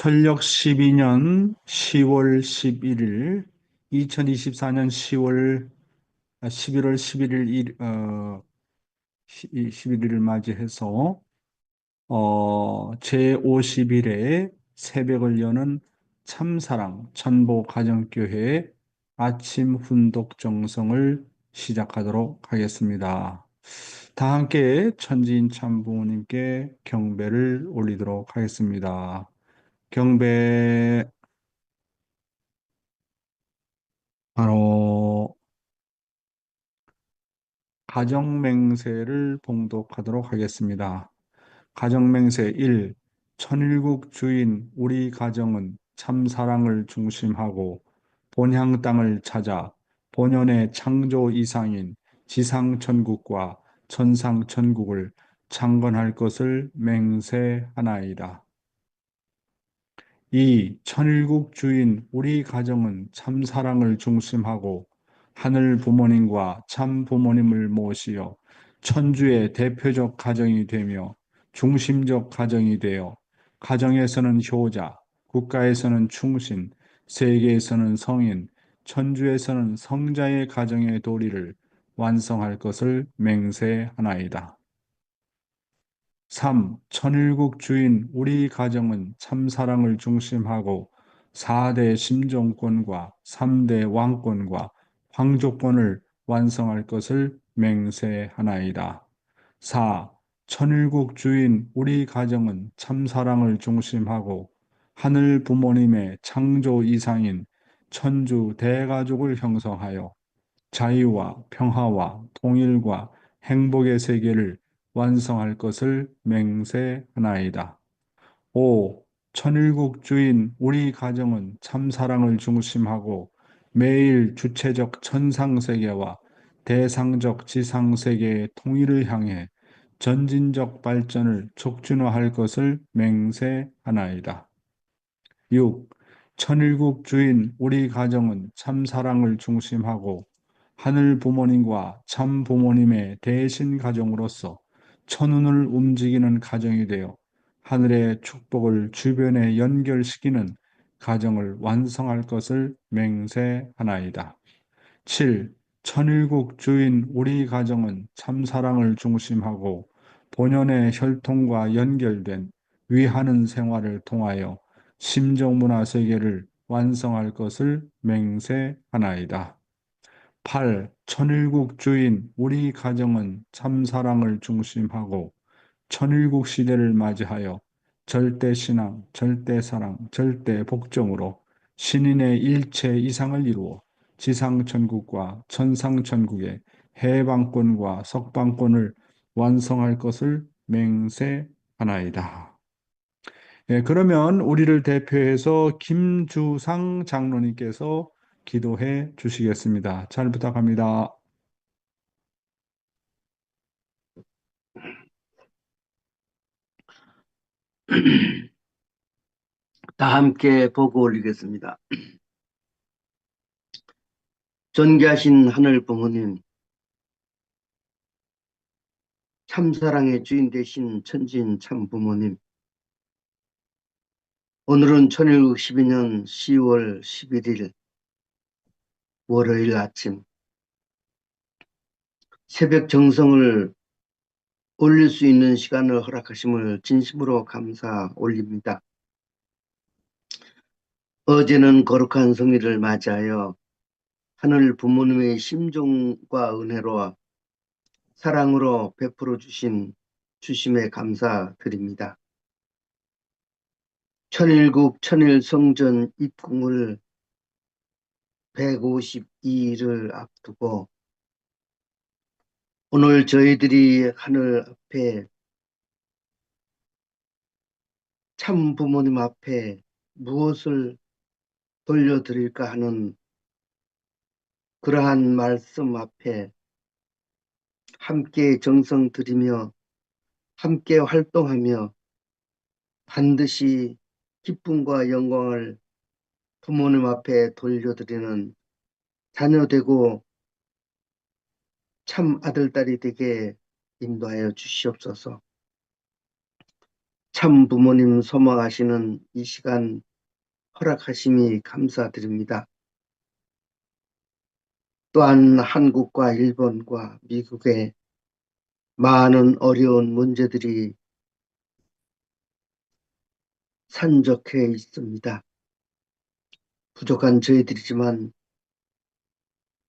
철력 12년 10월 11일, 2024년 11월 11일, 11일을 맞이해서, 제50일에 새벽을 여는 참사랑 천보가정교회 아침 훈독 정성을 시작하도록 하겠습니다. 다 함께 천지인 참부모님께 경배를 올리도록 하겠습니다. 경배. 바로 가정맹세를 봉독하도록 하겠습니다. 가정맹세 1. 천일국 주인 우리 가정은 참사랑을 중심하고 본향 땅을 찾아 본연의 창조 이상인 지상천국과 천상천국을 창건할 것을 맹세하나이다. 2. 천일국 주인 우리 가정은 참사랑을 중심하고 하늘 부모님과 참 부모님을 모시어 천주의 대표적 가정이 되며 중심적 가정이 되어 가정에서는 효자, 국가에서는 충신, 세계에서는 성인, 천주에서는 성자의 가정의 도리를 완성할 것을 맹세하나이다. 3. 천일국 주인 우리 가정은 참사랑을 중심하고 4대 심정권과 3대 왕권과 황조권을 완성할 것을 맹세하나이다. 4. 천일국 주인 우리 가정은 참사랑을 중심하고 하늘 부모님의 창조 이상인 천주 대가족을 형성하여 자유와 평화와 통일과 행복의 세계를 완성할 것을 맹세하나이다. 5. 천일국 주인 우리 가정은 참사랑을 중심하고 매일 주체적 천상세계와 대상적 지상세계의 통일을 향해 전진적 발전을 촉진화할 것을 맹세하나이다. 6. 천일국 주인 우리 가정은 참사랑을 중심하고 하늘 부모님과 참 부모님의 대신 가정으로서 천운을 움직이는 가정이 되어 하늘의 축복을 주변에 연결시키는 가정을 완성할 것을 맹세하나이다. 7. 천일국 주인 우리 가정은 참사랑을 중심하고 본연의 혈통과 연결된 위하는 생활을 통하여 심정문화 세계를 완성할 것을 맹세하나이다. 8. 천일국 주인 우리 가정은 참사랑을 중심하고 천일국 시대를 맞이하여 절대신앙, 절대사랑, 절대복종으로 신인의 일체 이상을 이루어 지상천국과 천상천국의 해방권과 석방권을 완성할 것을 맹세하나이다. 예, 그러면 우리를 대표해서 김주상 장로님께서 기도해 주시겠습니다. 잘 부탁합니다. 다 함께 보고 올리겠습니다. 존귀하신 하늘 부모님, 참사랑의 주인 되신 천지인 참 부모님, 오늘은 1612년 10월 11일 월요일 아침 새벽 정성을 올릴 수 있는 시간을 허락하심을 진심으로 감사 올립니다. 어제는 거룩한 성일을 맞이하여 하늘 부모님의 심정과 은혜로 사랑으로 베풀어 주신 주심에 감사드립니다. 천일국 천일성전 입궁을 152일을 앞두고 오늘 저희들이 하늘 앞에 참 부모님 앞에 무엇을 돌려드릴까 하는 그러한 말씀 앞에 함께 정성 들이며 함께 활동하며 반드시 기쁨과 영광을 부모님 앞에 돌려드리는 자녀 되고 참 아들, 딸이 되게 인도하여 주시옵소서. 참 부모님 소망하시는 이 시간 허락하심이 감사드립니다. 또한 한국과 일본과 미국의 많은 어려운 문제들이 산적해 있습니다. 부족한 저희들이지만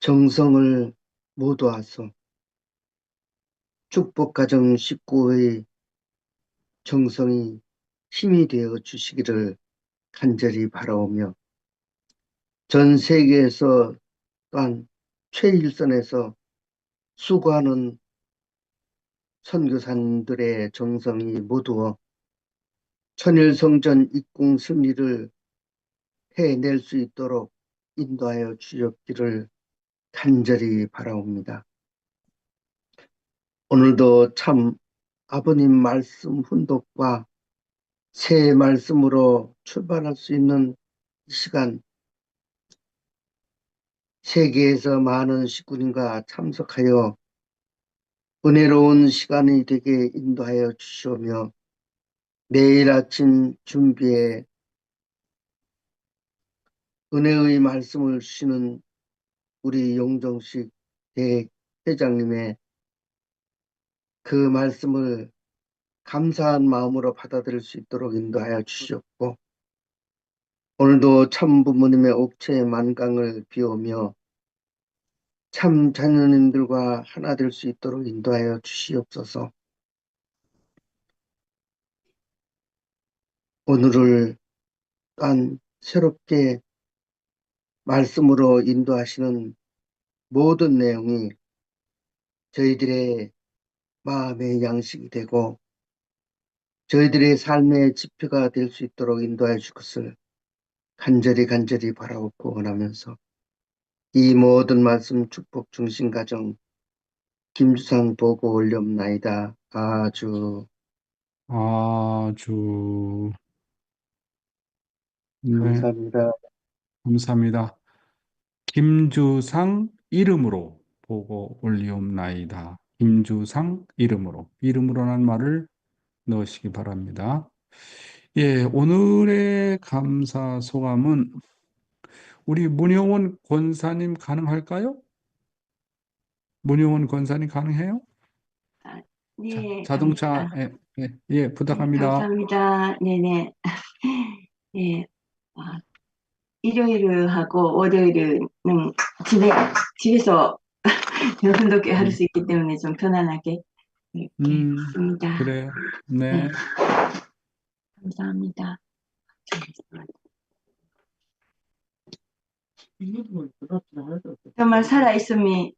정성을 모두하서 축복가정 식구의 정성이 힘이 되어 주시기를 간절히 바라오며 전 세계에서 또한 최일선에서 수고하는 선교사님들의 정성이 모두어 천일성전 입궁 승리를 해낼 수 있도록 인도하여 주셨기를 간절히 바라옵니다. 오늘도 참 아버님 말씀 훈독과 새 말씀으로 출발할 수 있는 이 시간, 세계에서 많은 식구님과 참석하여 은혜로운 시간이 되게 인도하여 주시오며 내일 아침 준비에 은혜의 말씀을 주시는 우리 용정식 대회장님의 그 말씀을 감사한 마음으로 받아들일 수 있도록 인도하여 주셨고 오늘도 참 부모님의 옥체 만강을 비우며 참 자녀님들과 하나 될 수 있도록 인도하여 주시옵소서. 오늘을 또한 새롭게 말씀으로 인도하시는 모든 내용이 저희들의 마음의 양식이 되고 저희들의 삶의 지표가 될 수 있도록 인도해 줄 것을 간절히 바라옵고 원하면서 이 모든 말씀 축복 중심 가정 김주상 보고 올렵나이다. 아주 아주, 네, 감사합니다. 감사합니다. 김주상 이름으로 보고 올리옵나이다. 김주상 이름으로라는 말을 넣으시기 바랍니다. 예, 오늘의 감사 소감은 우리 문효원 권사님 가능할까요? 문효원 권사님 가능해요? 아, 네, 자동차, 예, 네, 부탁합니다. 감사합니다. 네네. 네, 아, 일요일하고 월요일은 집에서 혼독 할 음, 수 있기 때문에 좀 편안하게 이렇게 음, 했습니다. 그래요. 네, 네. 감사합니다. 정말 살아있음이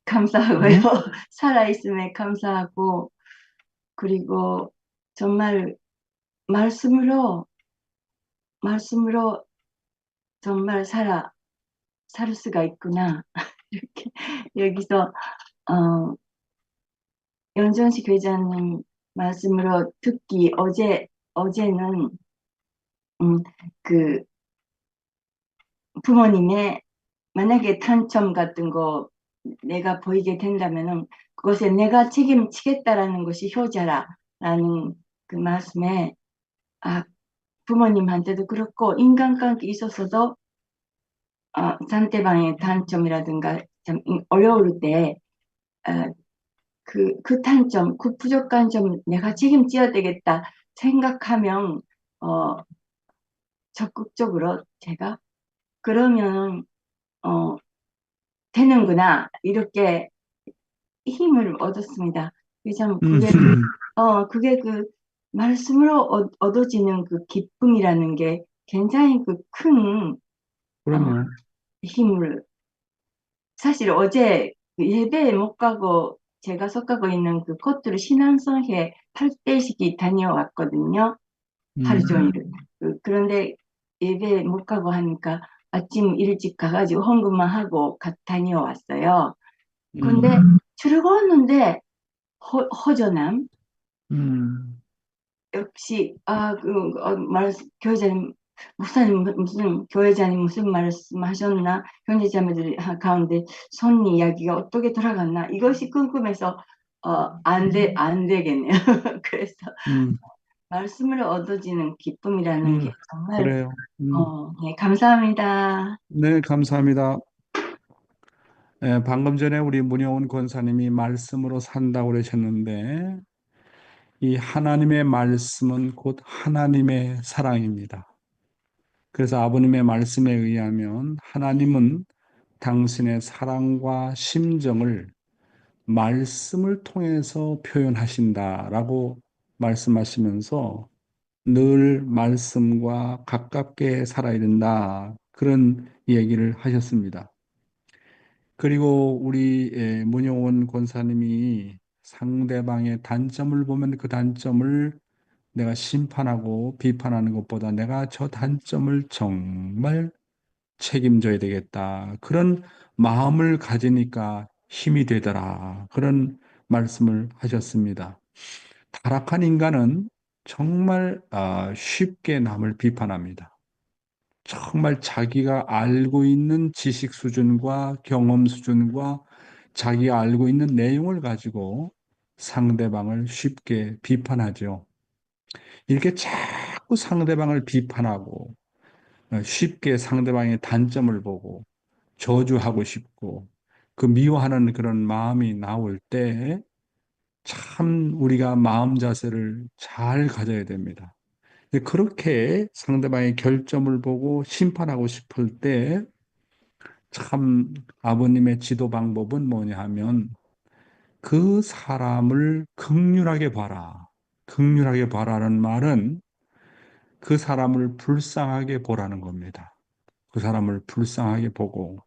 감사하고요. 음? 살아있음에 감사하고, 그리고 정말 말씀으로, 말씀으로 정말 살 수가 있구나. 이렇게 여기서 연전식 회장님 말씀으로 듣기 어제는 음, 그 부모님의 만약에 단점 같은 거 내가 보이게 된다면은 그것에 내가 책임지겠다라는 것이 효자라라는 그 말씀에 아 부모님한테도 그렇고 인간관계 있어서도 상대방의 단점이라든가 참 어려울 때 그 단점, 그 부족한 점 내가 책임져야 되겠다 생각하면 어, 적극적으로 제가 그러면 어, 되는구나 이렇게 힘을 얻었습니다. 참 음, 그게 그 말씀으로 얻어지는 그 기쁨이라는 게 굉장히 그 큰 그럼요. 힘을 사실 어제 그 예배 못 가고 제가 속하고 있는 그 코트를 신앙성회 8대식이 다녀왔거든요. 하루 종일. 음, 그런데 예배 못 가고 하니까 아침 일찍 가가지고 헌금만 하고 다녀왔어요. 근데 음, 즐거웠는데 허전함 음, 역시 교회자님 목사님 무슨 교회자님 무슨 말씀하셨나 형제자매들 가운데 손 이야기가 어떻게 돌아갔나 이것이 궁금해서 안 되겠네요. 그래서 음. 말씀을 얻어지는 기쁨이라는 게 음, 정말, 그래요. 네, 감사합니다. 네, 감사합니다. 방금 전에 우리 문영훈 권사님이 말씀으로 산다고 그러셨는데, 이 하나님의 말씀은 곧 하나님의 사랑입니다. 그래서 아버님의 말씀에 의하면 하나님은 당신의 사랑과 심정을 말씀을 통해서 표현하신다라고 말씀하시면서 늘 말씀과 가깝게 살아야 된다. 그런 얘기를 하셨습니다. 그리고 우리 문용원 권사님이 상대방의 단점을 보면 그 단점을 내가 심판하고 비판하는 것보다 내가 저 단점을 정말 책임져야 되겠다. 그런 마음을 가지니까 힘이 되더라. 그런 말씀을 하셨습니다. 타락한 인간은 정말 쉽게 남을 비판합니다. 정말 자기가 알고 있는 지식 수준과 경험 수준과 자기가 알고 있는 내용을 가지고 상대방을 쉽게 비판하죠. 이렇게 자꾸 상대방을 비판하고 쉽게 상대방의 단점을 보고 저주하고 싶고 그 미워하는 그런 마음이 나올 때 참 우리가 마음 자세를 잘 가져야 됩니다. 그렇게 상대방의 결점을 보고 심판하고 싶을 때 참 아버님의 지도 방법은 뭐냐 하면 그 사람을 극률하게 봐라. 극률하게 봐라는 말은 그 사람을 불쌍하게 보라는 겁니다. 그 사람을 불쌍하게 보고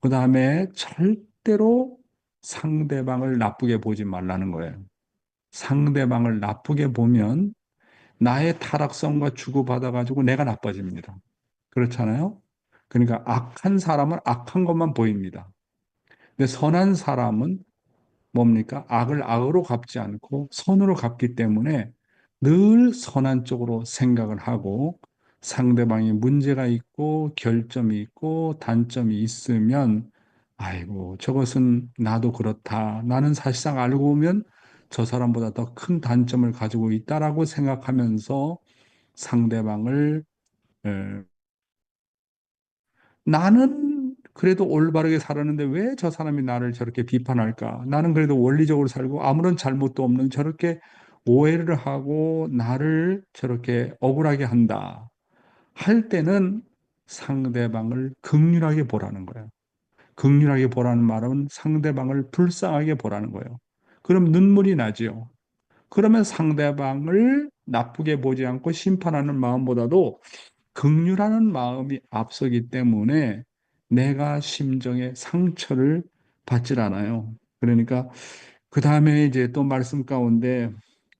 그 다음에 절대로 상대방을 나쁘게 보지 말라는 거예요. 상대방을 나쁘게 보면 나의 타락성과 주고받아가지고 내가 나빠집니다. 그렇잖아요? 그러니까 악한 사람은 악한 것만 보입니다. 근데 선한 사람은 뭡니까? 악을 악으로 갚지 않고 선으로 갚기 때문에 늘 선한 쪽으로 생각을 하고 상대방이 문제가 있고 결점이 있고 단점이 있으면 아이고 저것은 나도 그렇다. 나는 사실상 알고 보면 저 사람보다 더 큰 단점을 가지고 있다라고 생각하면서 상대방을 에, 나는 그래도 올바르게 살았는데 왜 저 사람이 나를 저렇게 비판할까? 나는 그래도 원리적으로 살고 아무런 잘못도 없는 저렇게 오해를 하고 나를 저렇게 억울하게 한다. 할 때는 상대방을 극률하게 보라는 거예요. 극률하게 보라는 말은 상대방을 불쌍하게 보라는 거예요. 그럼 눈물이 나지요. 그러면 상대방을 나쁘게 보지 않고 심판하는 마음보다도 긍휼하는 마음이 앞서기 때문에 내가 심정에 상처를 받질 않아요. 그러니까 그 다음에 이제 또 말씀 가운데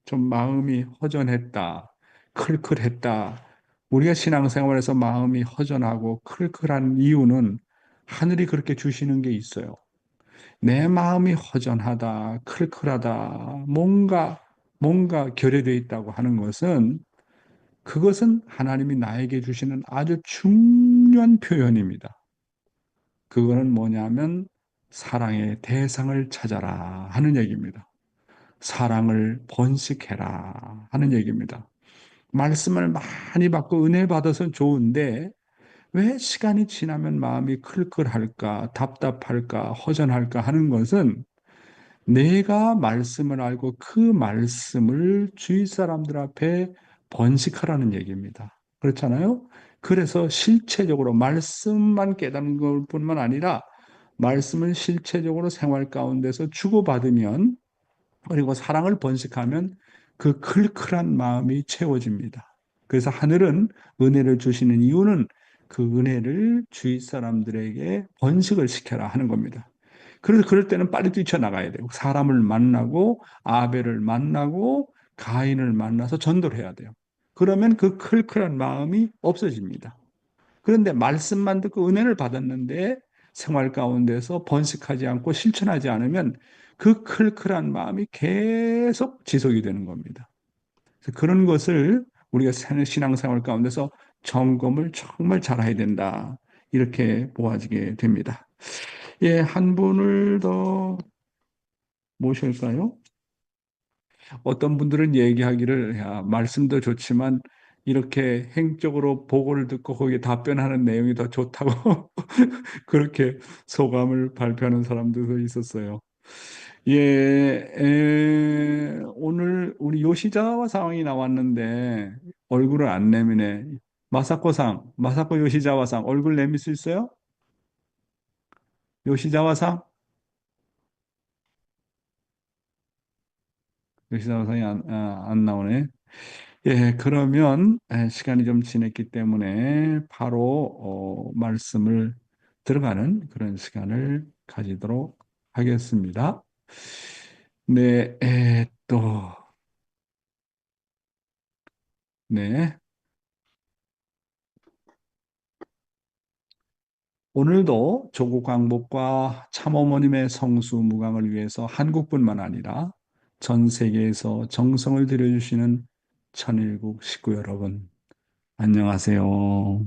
좀 마음이 허전했다, 클클했다. 우리가 신앙생활에서 마음이 허전하고 클클한 이유는 하늘이 그렇게 주시는 게 있어요. 내 마음이 허전하다, 클클하다, 뭔가 결여되어 있다고 하는 것은 그것은 하나님이 나에게 주시는 아주 중요한 표현입니다. 그거는 뭐냐면 사랑의 대상을 찾아라 하는 얘기입니다. 사랑을 번식해라 하는 얘기입니다. 말씀을 많이 받고 은혜 받아서 좋은데 왜 시간이 지나면 마음이 클클할까, 답답할까, 허전할까 하는 것은 내가 말씀을 알고 그 말씀을 주위 사람들 앞에 번식하라는 얘기입니다. 그렇잖아요? 그래서 실체적으로 말씀만 깨닫는 것 뿐만 아니라 말씀을 실체적으로 생활 가운데서 주고받으면 그리고 사랑을 번식하면 그 클클한 마음이 채워집니다. 그래서 하늘은 은혜를 주시는 이유는 그 은혜를 주위 사람들에게 번식을 시켜라 하는 겁니다. 그래서 그럴 때는 빨리 뛰쳐나가야 되고 사람을 만나고 아벨을 만나고 가인을 만나서 전도를 해야 돼요. 그러면 그 클클한 마음이 없어집니다. 그런데 말씀만 듣고 은혜를 받았는데 생활 가운데서 번식하지 않고 실천하지 않으면 그 클클한 마음이 계속 지속이 되는 겁니다. 그래서 그런 것을 우리가 신앙생활 가운데서 점검을 정말 잘해야 된다. 이렇게 보아지게 됩니다. 예, 한 분을 더 모실까요? 어떤 분들은 얘기하기를, 야, 말씀도 좋지만 이렇게 행적으로 보고를 듣고 거기에 답변하는 내용이 더 좋다고 그렇게 소감을 발표하는 사람들도 있었어요. 예, 오늘 우리 요시자와 상황이 나왔는데 얼굴을 안 내미네. 마사코 상, 마사코 요시자와 상 얼굴 내밀 수 있어요? 요시자와 상? 요시자와 상이 안 나오네. 예, 그러면 시간이 좀 지났기 때문에 바로 말씀을 들어가는 그런 시간을 가지도록 하겠습니다. 네, 네. 오늘도 조국 광복과 참어머님의 성수무강을 위해서 한국뿐만 아니라 전 세계에서 정성을 들여주시는 천일국 식구 여러분, 안녕하세요.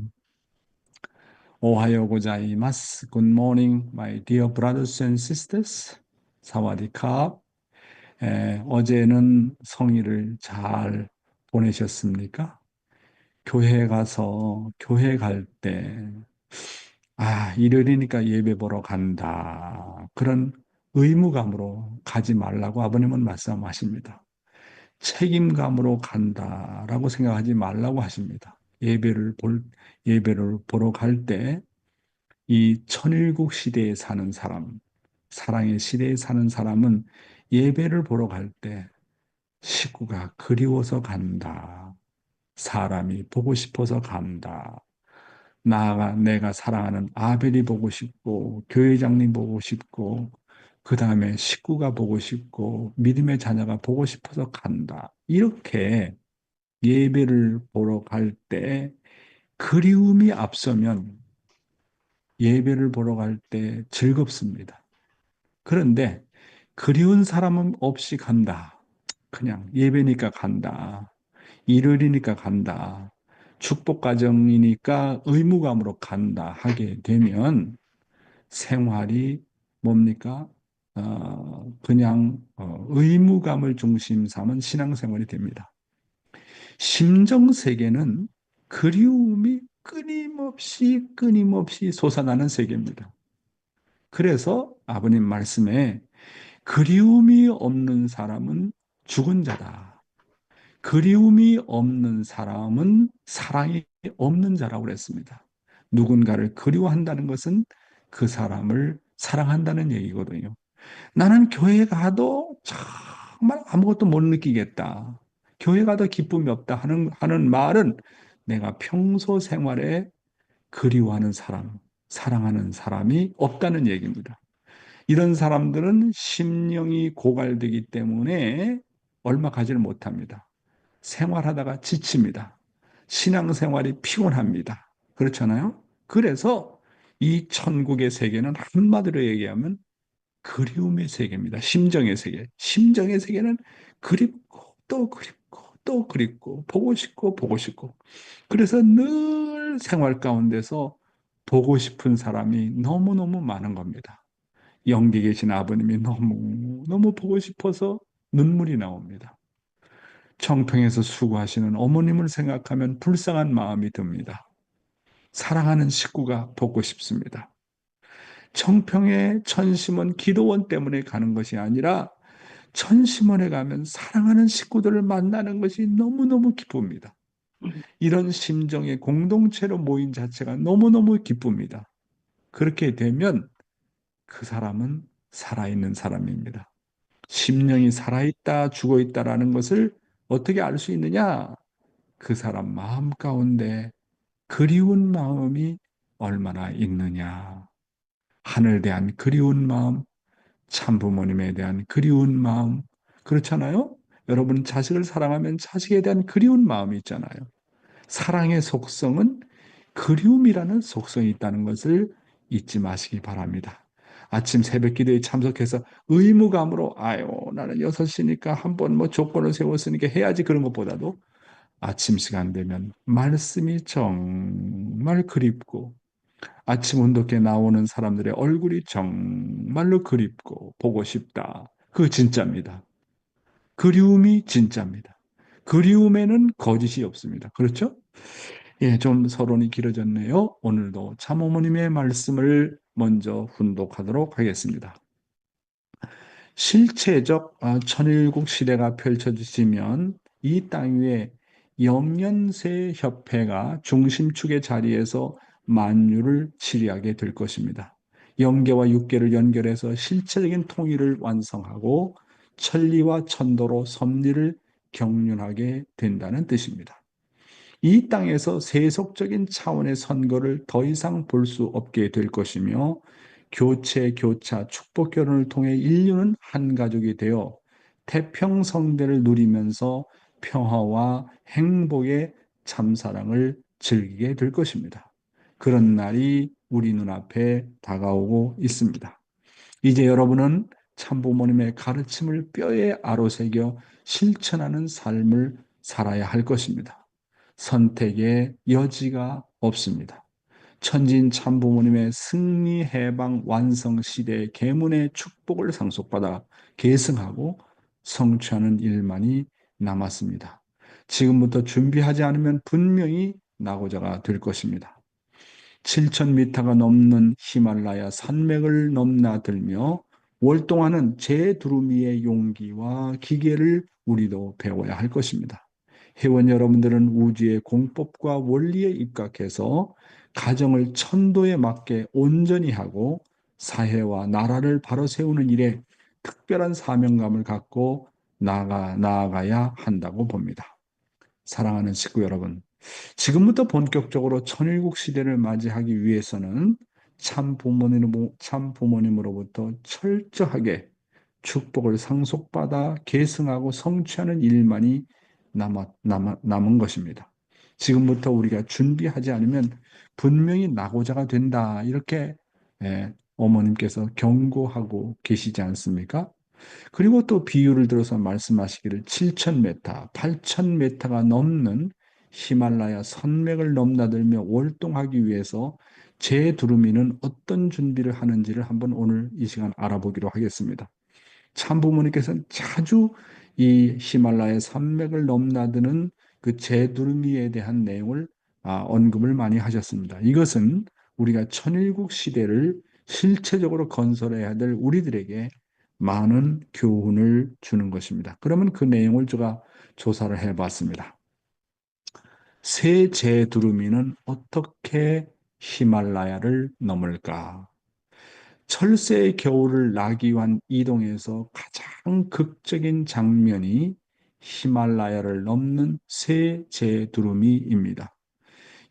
오하요 고자이마스. Good morning, my dear brothers and sisters. 사와디캅. 어제는 성일을 잘 보내셨습니까? 교회 가서 교회 갈 때, 일요일이니까 예배 보러 간다. 그런 의무감으로 가지 말라고 아버님은 말씀하십니다. 책임감으로 간다라고 생각하지 말라고 하십니다. 예배를 보러 갈 때, 이 천일국 시대에 사는 사람, 사랑의 시대에 사는 사람은 예배를 보러 갈 때 식구가 그리워서 간다. 사람이 보고 싶어서 간다. 나아가 내가 사랑하는 아벨이 보고 싶고, 교회장님 보고 싶고, 그 다음에 식구가 보고 싶고, 믿음의 자녀가 보고 싶어서 간다. 이렇게 예배를 보러 갈 때 그리움이 앞서면 예배를 보러 갈 때 즐겁습니다. 그런데 그리운 사람은 없이 간다. 그냥 예배니까 간다. 일요일이니까 간다. 축복 가정이니까 의무감으로 간다 하게 되면 생활이 뭡니까? 그냥 의무감을 중심 삼은 신앙생활이 됩니다. 심정세계는 그리움이 끊임없이 솟아나는 세계입니다. 그래서 아버님 말씀에 그리움이 없는 사람은 죽은 자다. 그리움이 없는 사람은 사랑이 없는 자라고 그랬습니다. 누군가를 그리워한다는 것은 그 사람을 사랑한다는 얘기거든요. 나는 교회 가도 정말 아무것도 못 느끼겠다. 교회 가도 기쁨이 없다 하는 말은 내가 평소 생활에 그리워하는 사람, 사랑하는 사람이 없다는 얘기입니다. 이런 사람들은 심령이 고갈되기 때문에 얼마 가지를 못합니다. 생활하다가 지칩니다. 신앙생활이 피곤합니다. 그렇잖아요? 그래서 이 천국의 세계는 한마디로 얘기하면 그리움의 세계입니다. 심정의 세계. 심정의 세계는 그립고 또 그립고 또 그립고 보고 싶고 보고 싶고. 그래서 늘 생활 가운데서 보고 싶은 사람이 너무너무 많은 겁니다. 영계 계신 아버님이 너무 보고 싶어서 눈물이 나옵니다. 청평에서 수고하시는 어머님을 생각하면 불쌍한 마음이 듭니다. 사랑하는 식구가 보고 싶습니다. 청평의 천심원 기도원 때문에 가는 것이 아니라 천심원에 가면 사랑하는 식구들을 만나는 것이 너무너무 기쁩니다. 이런 심정의 공동체로 모인 자체가 너무너무 기쁩니다. 그렇게 되면 그 사람은 살아있는 사람입니다. 심령이 살아있다, 죽어있다라는 것을 어떻게 알 수 있느냐? 그 사람 마음 가운데 그리운 마음이 얼마나 있느냐. 하늘에 대한 그리운 마음, 참부모님에 대한 그리운 마음, 그렇잖아요? 여러분 자식을 사랑하면 자식에 대한 그리운 마음이 있잖아요. 사랑의 속성은 그리움이라는 속성이 있다는 것을 잊지 마시기 바랍니다. 아침 새벽 기도에 참석해서 의무감으로 나는 6시니까 한번 뭐 조건을 세웠으니까 해야지 그런 것보다도 아침 시간 되면 말씀이 정말 그립고 아침 운동회 나오는 사람들의 얼굴이 정말로 그립고 보고 싶다. 그거 진짜입니다. 그리움이 진짜입니다. 그리움에는 거짓이 없습니다. 그렇죠? 예, 좀 서론이 길어졌네요. 오늘도 참어머님의 말씀을 먼저 훈독하도록 하겠습니다. 실체적 천일국 시대가 펼쳐지면 이 땅 위에 영연세 협회가 중심축의 자리에서 만유를 치리하게 될 것입니다. 영계와 육계를 연결해서 실체적인 통일을 완성하고 천리와 천도로 섭리를 경륜하게 된다는 뜻입니다. 이 땅에서 세속적인 차원의 선거를 더 이상 볼 수 없게 될 것이며 교체, 교차, 축복 결혼을 통해 인류는 한 가족이 되어 태평성대를 누리면서 평화와 행복의 참사랑을 즐기게 될 것입니다. 그런 날이 우리 눈앞에 다가오고 있습니다. 이제 여러분은 참부모님의 가르침을 뼈에 아로새겨 실천하는 삶을 살아야 할 것입니다. 선택의 여지가 없습니다. 천진 참부모님의 승리, 해방, 완성 시대의 계문의 축복을 상속받아 계승하고 성취하는 일만이 남았습니다. 지금부터 준비하지 않으면 분명히 낙오자가 될 것입니다. 7,000m가 넘는 히말라야 산맥을 넘나들며 월동하는 제두루미의 용기와 기계를 우리도 배워야 할 것입니다. 회원 여러분들은 우주의 공법과 원리에 입각해서 가정을 천도에 맞게 온전히 하고 사회와 나라를 바로 세우는 일에 특별한 사명감을 갖고 나아가야 한다고 봅니다. 사랑하는 식구 여러분, 지금부터 본격적으로 천일국 시대를 맞이하기 위해서는 참 부모님으로부터 철저하게 축복을 상속받아 계승하고 성취하는 일만이 남은 것입니다. 지금부터 우리가 준비하지 않으면 분명히 낙오자가 된다. 이렇게 어머님께서 경고하고 계시지 않습니까? 그리고 또 비유를 들어서 말씀하시기를 7,000m, 8,000m가 넘는 히말라야 산맥을 넘나들며 월동하기 위해서 제두루미는 어떤 준비를 하는지를 한번 오늘 이 시간 알아보기로 하겠습니다. 참부모님께서는 자주 이 히말라야 산맥을 넘나드는 그 제두루미에 대한 내용을 언급을 많이 하셨습니다. 이것은 우리가 천일국 시대를 실체적으로 건설해야 될 우리들에게 많은 교훈을 주는 것입니다. 그러면 그 내용을 제가 조사를 해봤습니다. 새 제두루미는 어떻게 히말라야를 넘을까? 철새의 겨울을 나기 위한 이동에서 가장 극적인 장면이 히말라야를 넘는 새 제두루미입니다.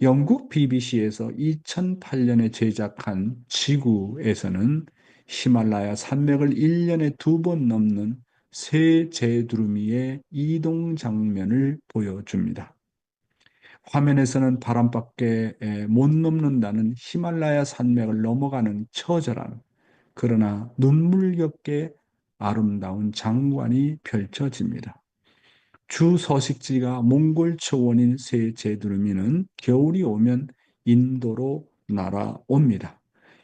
영국 BBC에서 2008년에 제작한 지구에서는 히말라야 산맥을 1년에 2번 넘는 새 제두루미의 이동 장면을 보여줍니다. 화면에서는 바람밖에 못 넘는다는 히말라야 산맥을 넘어가는 처절한 그러나 눈물겹게 아름다운 장관이 펼쳐집니다. 주 서식지가 몽골 초원인 새 제두루미는 겨울이 오면 인도로 날아옵니다.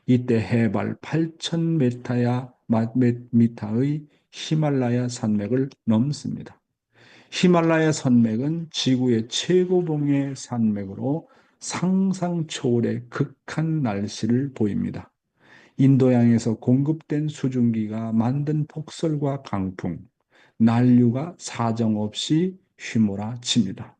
이때 해발 8,000m의 히말라야 산맥을 넘습니다. 히말라야 산맥은 지구의 최고봉의 산맥으로 상상 초월의 극한 날씨를 보입니다. 인도양에서 공급된 수증기가 만든 폭설과 강풍, 난류가 사정없이 휘몰아칩니다.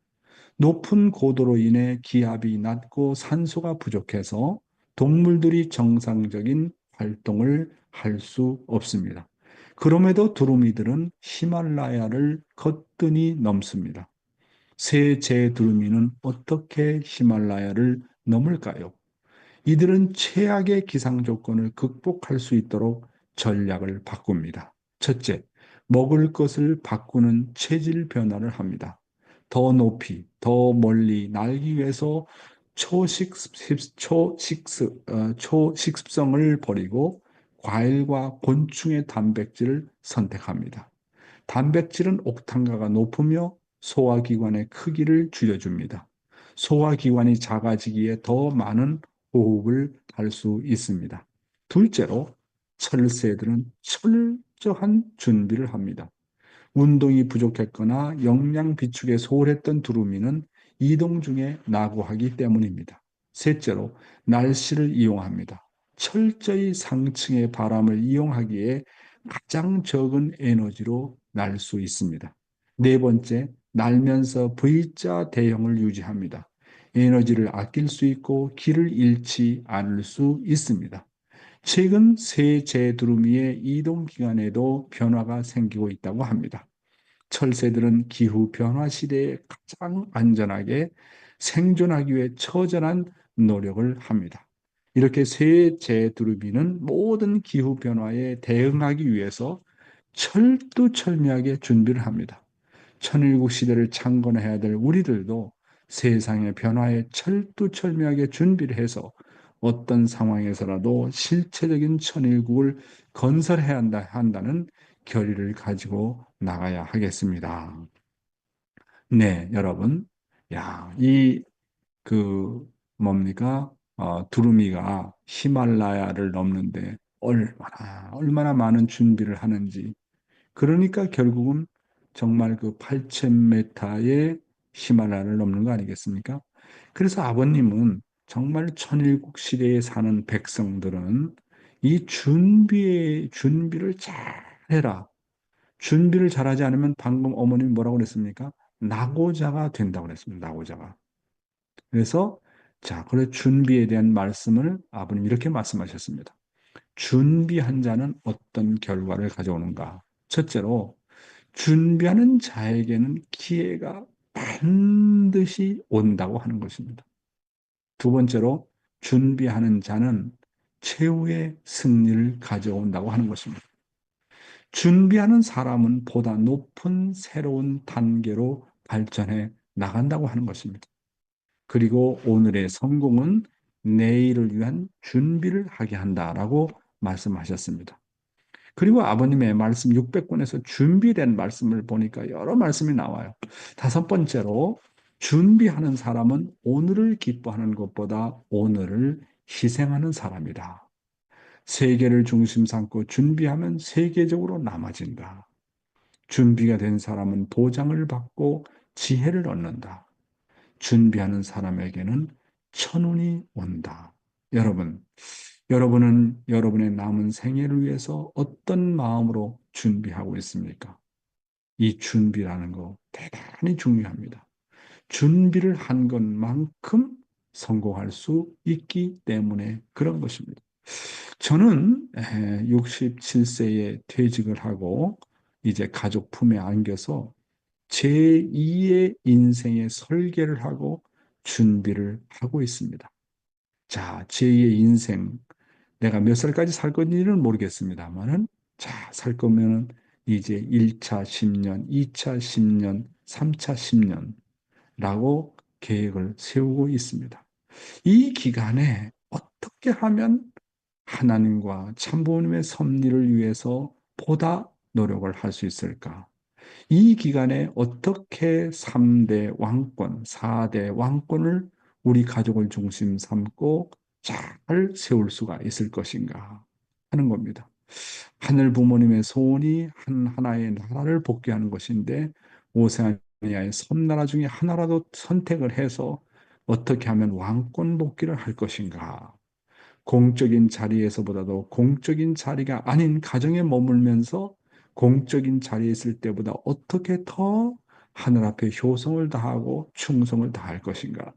높은 고도로 인해 기압이 낮고 산소가 부족해서 동물들이 정상적인 활동을 할 수 없습니다. 그럼에도 두루미들은 히말라야를 거뜬히 넘습니다. 새 제두루미는 어떻게 히말라야를 넘을까요? 이들은 최악의 기상 조건을 극복할 수 있도록 전략을 바꿉니다. 첫째, 먹을 것을 바꾸는 체질 변화를 합니다. 더 높이, 더 멀리 날기 위해서 초식습성을 버리고 과일과 곤충의 단백질을 선택합니다. 단백질은 옥탄가가 높으며 소화기관의 크기를 줄여줍니다. 소화기관이 작아지기에 더 많은 호흡을 할 수 있습니다. 둘째로 철새들은 철저한 준비를 합니다. 운동이 부족했거나 영양 비축에 소홀했던 두루미는 이동 중에 낙오하기 때문입니다. 셋째로 날씨를 이용합니다. 철저히 상층의 바람을 이용하기에 가장 적은 에너지로 날 수 있습니다. 네 번째, 날면서 V자 대형을 유지합니다. 에너지를 아낄 수 있고 길을 잃지 않을 수 있습니다. 최근 새 제두루미의 이동 기간에도 변화가 생기고 있다고 합니다. 철새들은 기후 변화 시대에 가장 안전하게 생존하기 위해 처절한 노력을 합니다. 이렇게 새 제두루미는 모든 기후 변화에 대응하기 위해서 철두철미하게 준비를 합니다. 천일국 시대를 창건해야 될 우리들도 세상의 변화에 철두철미하게 준비를 해서 어떤 상황에서라도 실체적인 천일국을 건설해야 한다는 결의를 가지고 나가야 하겠습니다. 네, 여러분. 야, 뭡니까? 두루미가 히말라야를 넘는데 얼마나 많은 준비를 하는지. 그러니까 결국은 정말 그 8,000m의 히말라야를 넘는 거 아니겠습니까? 그래서 아버님은 정말 천일국 시대에 사는 백성들은 이 준비를 잘 해라. 준비를 잘하지 않으면 방금 어머님이 뭐라고 그랬습니까? 낙오자가 된다고 그랬습니다. 낙오자가. 그래서 자, 그래 준비에 대한 말씀을 아버님 이렇게 말씀하셨습니다. 준비한 자는 어떤 결과를 가져오는가? 첫째로 준비하는 자에게는 기회가 반드시 온다고 하는 것입니다. 두 번째로 준비하는 자는 최후의 승리를 가져온다고 하는 것입니다. 준비하는 사람은 보다 높은 새로운 단계로 발전해 나간다고 하는 것입니다. 그리고 오늘의 성공은 내일을 위한 준비를 하게 한다라고 말씀하셨습니다. 그리고 아버님의 말씀 600권에서 준비된 말씀을 보니까 여러 말씀이 나와요. 다섯 번째로 준비하는 사람은 오늘을 기뻐하는 것보다 오늘을 희생하는 사람이다. 세계를 중심 삼고 준비하면 세계적으로 남아진다. 준비가 된 사람은 보장을 받고 지혜를 얻는다. 준비하는 사람에게는 천운이 온다. 여러분은 여러분의 남은 생애를 위해서 어떤 마음으로 준비하고 있습니까? 이 준비라는 거 대단히 중요합니다. 준비를 한 것만큼 성공할 수 있기 때문에 그런 것입니다. 저는 67세에 퇴직을 하고 이제 가족 품에 안겨서 제2의 인생의 설계를 하고 준비를 하고 있습니다. 자, 제2의 인생, 내가 몇 살까지 살 건지는 모르겠습니다만은, 자, 살 거면은 이제 1차 10년, 2차 10년, 3차 10년라고 계획을 세우고 있습니다. 이 기간에 어떻게 하면 하나님과 참부모님의 섭리를 위해서 보다 노력을 할 수 있을까? 이 기간에 어떻게 3대 왕권, 4대 왕권을 우리 가족을 중심 삼고 잘 세울 수가 있을 것인가 하는 겁니다. 하늘 부모님의 소원이 하나의 나라를 복귀하는 것인데 오세아니아의 섬나라 중에 하나라도 선택을 해서 어떻게 하면 왕권 복귀를 할 것인가. 공적인 자리에서보다도 공적인 자리가 아닌 가정에 머물면서 공적인 자리에 있을 때보다 어떻게 더 하늘 앞에 효성을 다하고 충성을 다할 것인가.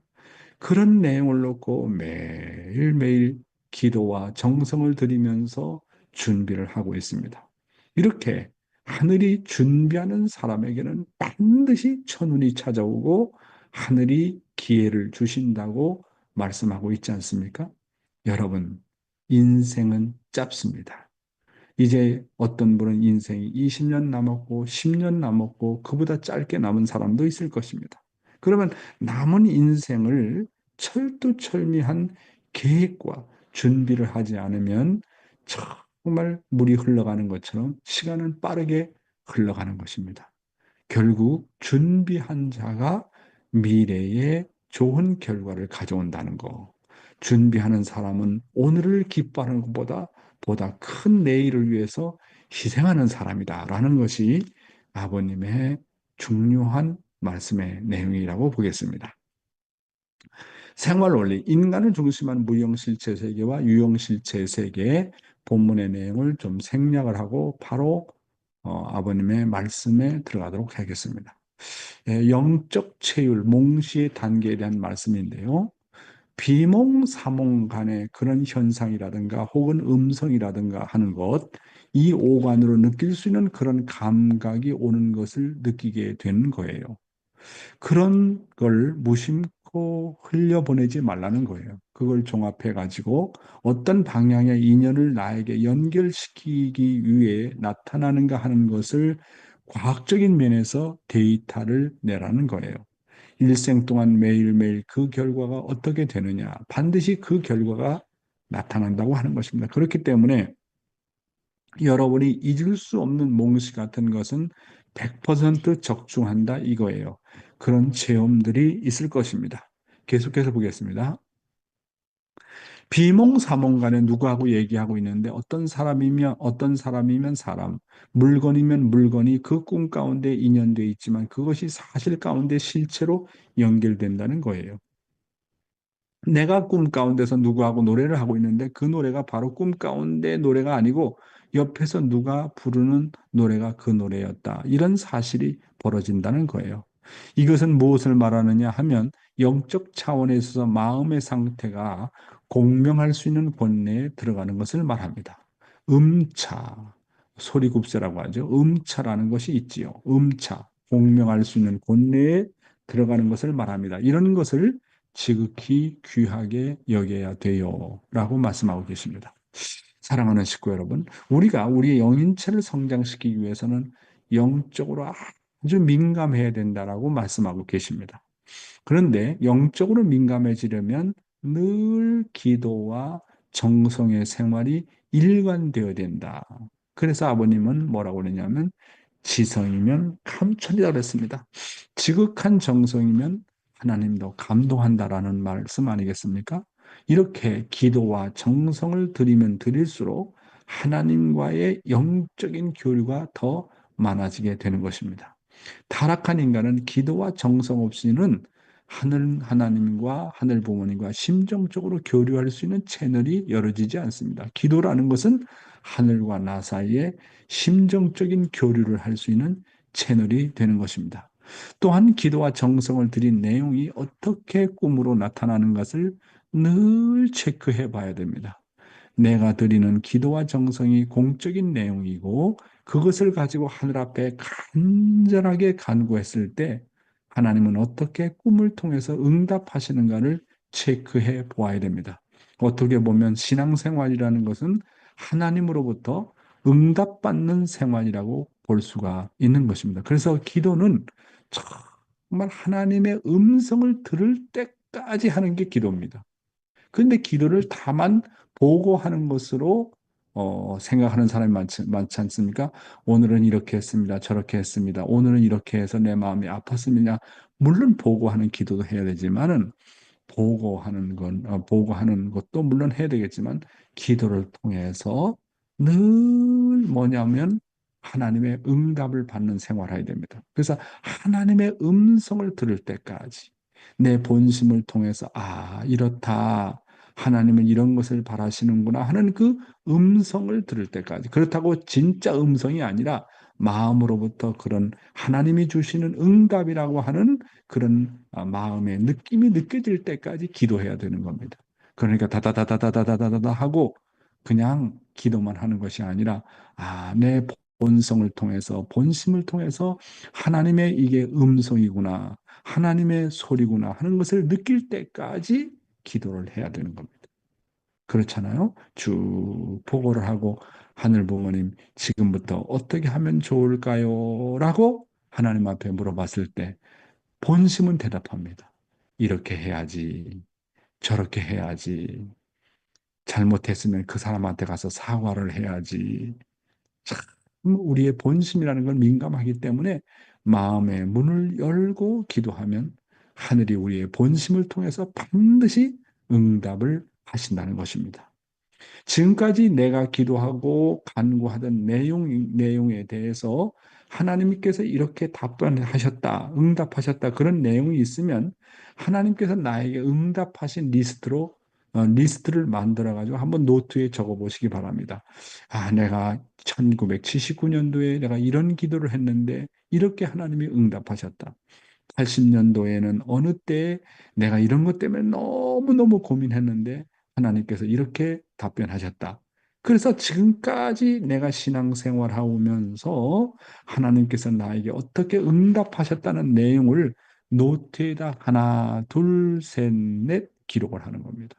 그런 내용을 놓고 매일매일 기도와 정성을 들이면서 준비를 하고 있습니다. 이렇게 하늘이 준비하는 사람에게는 반드시 천운이 찾아오고 하늘이 기회를 주신다고 말씀하고 있지 않습니까? 여러분, 인생은 짧습니다. 이제 어떤 분은 인생이 20년 남았고 10년 남았고 그보다 짧게 남은 사람도 있을 것입니다. 그러면 남은 인생을 철두철미한 계획과 준비를 하지 않으면 정말 물이 흘러가는 것처럼 시간은 빠르게 흘러가는 것입니다. 결국 준비한 자가 미래에 좋은 결과를 가져온다는 거. 준비하는 사람은 오늘을 기뻐하는 것보다 보다 큰 내일을 위해서 희생하는 사람이다라는 것이 아버님의 중요한 말씀의 내용이라고 보겠습니다. 생활 원리, 인간을 중심한 무형실체 세계와 유형실체 세계의 본문의 내용을 좀 생략을 하고 바로 아버님의 말씀에 들어가도록 하겠습니다. 영적 체율, 몽시의 단계에 대한 말씀인데요. 비몽, 사몽 간의 그런 현상이라든가 혹은 음성이라든가 하는 것, 이 오감으로 느낄 수 있는 그런 감각이 오는 것을 느끼게 되는 거예요. 그런 걸 무심코 흘려보내지 말라는 거예요. 그걸 종합해 가지고 어떤 방향의 인연을 나에게 연결시키기 위해 나타나는가 하는 것을 과학적인 면에서 데이터를 내라는 거예요. 일생 동안 매일매일 그 결과가 어떻게 되느냐, 반드시 그 결과가 나타난다고 하는 것입니다. 그렇기 때문에 여러분이 잊을 수 없는 몽시 같은 것은 100% 적중한다 이거예요. 그런 체험들이 있을 것입니다. 계속해서 보겠습니다. 비몽사몽 간에 누구하고 얘기하고 있는데 어떤 사람이면 사람, 물건이면 물건이 그 꿈 가운데 인연되어 있지만 그것이 사실 가운데 실체로 연결된다는 거예요. 내가 꿈 가운데서 누구하고 노래를 하고 있는데 그 노래가 바로 꿈 가운데 노래가 아니고 옆에서 누가 부르는 노래가 그 노래였다. 이런 사실이 벌어진다는 거예요. 이것은 무엇을 말하느냐 하면 영적 차원에 있어서 마음의 상태가 공명할 수 있는 본내에 들어가는 것을 말합니다. 음차, 소리굽세라고 하죠. 음차라는 것이 있지요. 음차, 공명할 수 있는 본내에 들어가는 것을 말합니다. 이런 것을 지극히 귀하게 여겨야 돼요. 라고 말씀하고 계십니다. 사랑하는 식구 여러분, 우리가 우리의 영인체를 성장시키기 위해서는 영적으로 아주 민감해야 된다라고 말씀하고 계십니다. 그런데 영적으로 민감해지려면 늘 기도와 정성의 생활이 일관되어야 된다. 그래서 아버님은 뭐라고 그러냐면 지성이면 감천이라고 그랬습니다. 지극한 정성이면 하나님도 감동한다라는 말씀 아니겠습니까? 이렇게 기도와 정성을 들이면 들일수록 하나님과의 영적인 교류가 더 많아지게 되는 것입니다. 타락한 인간은 기도와 정성 없이는 하늘 하나님과 하늘 부모님과 심정적으로 교류할 수 있는 채널이 열어지지 않습니다. 기도라는 것은 하늘과 나 사이에 심정적인 교류를 할 수 있는 채널이 되는 것입니다. 또한 기도와 정성을 들인 내용이 어떻게 꿈으로 나타나는 것을 늘 체크해 봐야 됩니다. 내가 드리는 기도와 정성이 공적인 내용이고 그것을 가지고 하늘 앞에 간절하게 간구했을 때 하나님은 어떻게 꿈을 통해서 응답하시는가를 체크해 보아야 됩니다. 어떻게 보면 신앙생활이라는 것은 하나님으로부터 응답받는 생활이라고 볼 수가 있는 것입니다. 그래서 기도는 정말 하나님의 음성을 들을 때까지 하는 게 기도입니다. 그런데 기도를 다만 보고하는 것으로 생각하는 사람이 많지 않습니까? 오늘은 이렇게 했습니다. 저렇게 했습니다. 오늘은 이렇게 해서 내 마음이 아팠습니다. 물론 보고하는 기도도 해야 되지만은 보고하는 것도 물론 해야 되겠지만 기도를 통해서 늘 뭐냐면 하나님의 응답을 받는 생활을 해야 됩니다. 그래서 하나님의 음성을 들을 때까지 내 본심을 통해서 이렇다. 하나님은 이런 것을 바라시는구나 하는 그 음성을 들을 때까지. 그렇다고 진짜 음성이 아니라 마음으로부터 그런 하나님이 주시는 응답이라고 하는 그런 마음의 느낌이 느껴질 때까지 기도해야 되는 겁니다. 그러니까 다다다다다다다다다 하고 그냥 기도만 하는 것이 아니라 내 본성을 통해서 본심을 통해서 하나님의 이게 음성이구나. 하나님의 소리구나 하는 것을 느낄 때까지 기도를 해야 되는 겁니다. 그렇잖아요. 쭉 보고를 하고 하늘 부모님 지금부터 어떻게 하면 좋을까요? 라고 하나님 앞에 물어봤을 때 본심은 대답합니다. 이렇게 해야지. 저렇게 해야지. 잘못했으면 그 사람한테 가서 사과를 해야지. 참 우리의 본심이라는 건 민감하기 때문에 마음의 문을 열고 기도하면 하늘이 우리의 본심을 통해서 반드시 응답을 하신다는 것입니다. 지금까지 내가 기도하고 간구하던 내용에 대해서 하나님께서 이렇게 답변하셨다, 응답하셨다, 그런 내용이 있으면 하나님께서 나에게 응답하신 리스트를 만들어가지고 한번 노트에 적어 보시기 바랍니다. 아, 내가 1979년도에 내가 이런 기도를 했는데 이렇게 하나님이 응답하셨다. 80년도에는 어느 때에 내가 이런 것 때문에 너무너무 고민했는데 하나님께서 이렇게 답변하셨다. 그래서 지금까지 내가 신앙생활 하면서 하나님께서 나에게 어떻게 응답하셨다는 내용을 노트에다 하나, 둘, 셋, 넷 기록을 하는 겁니다.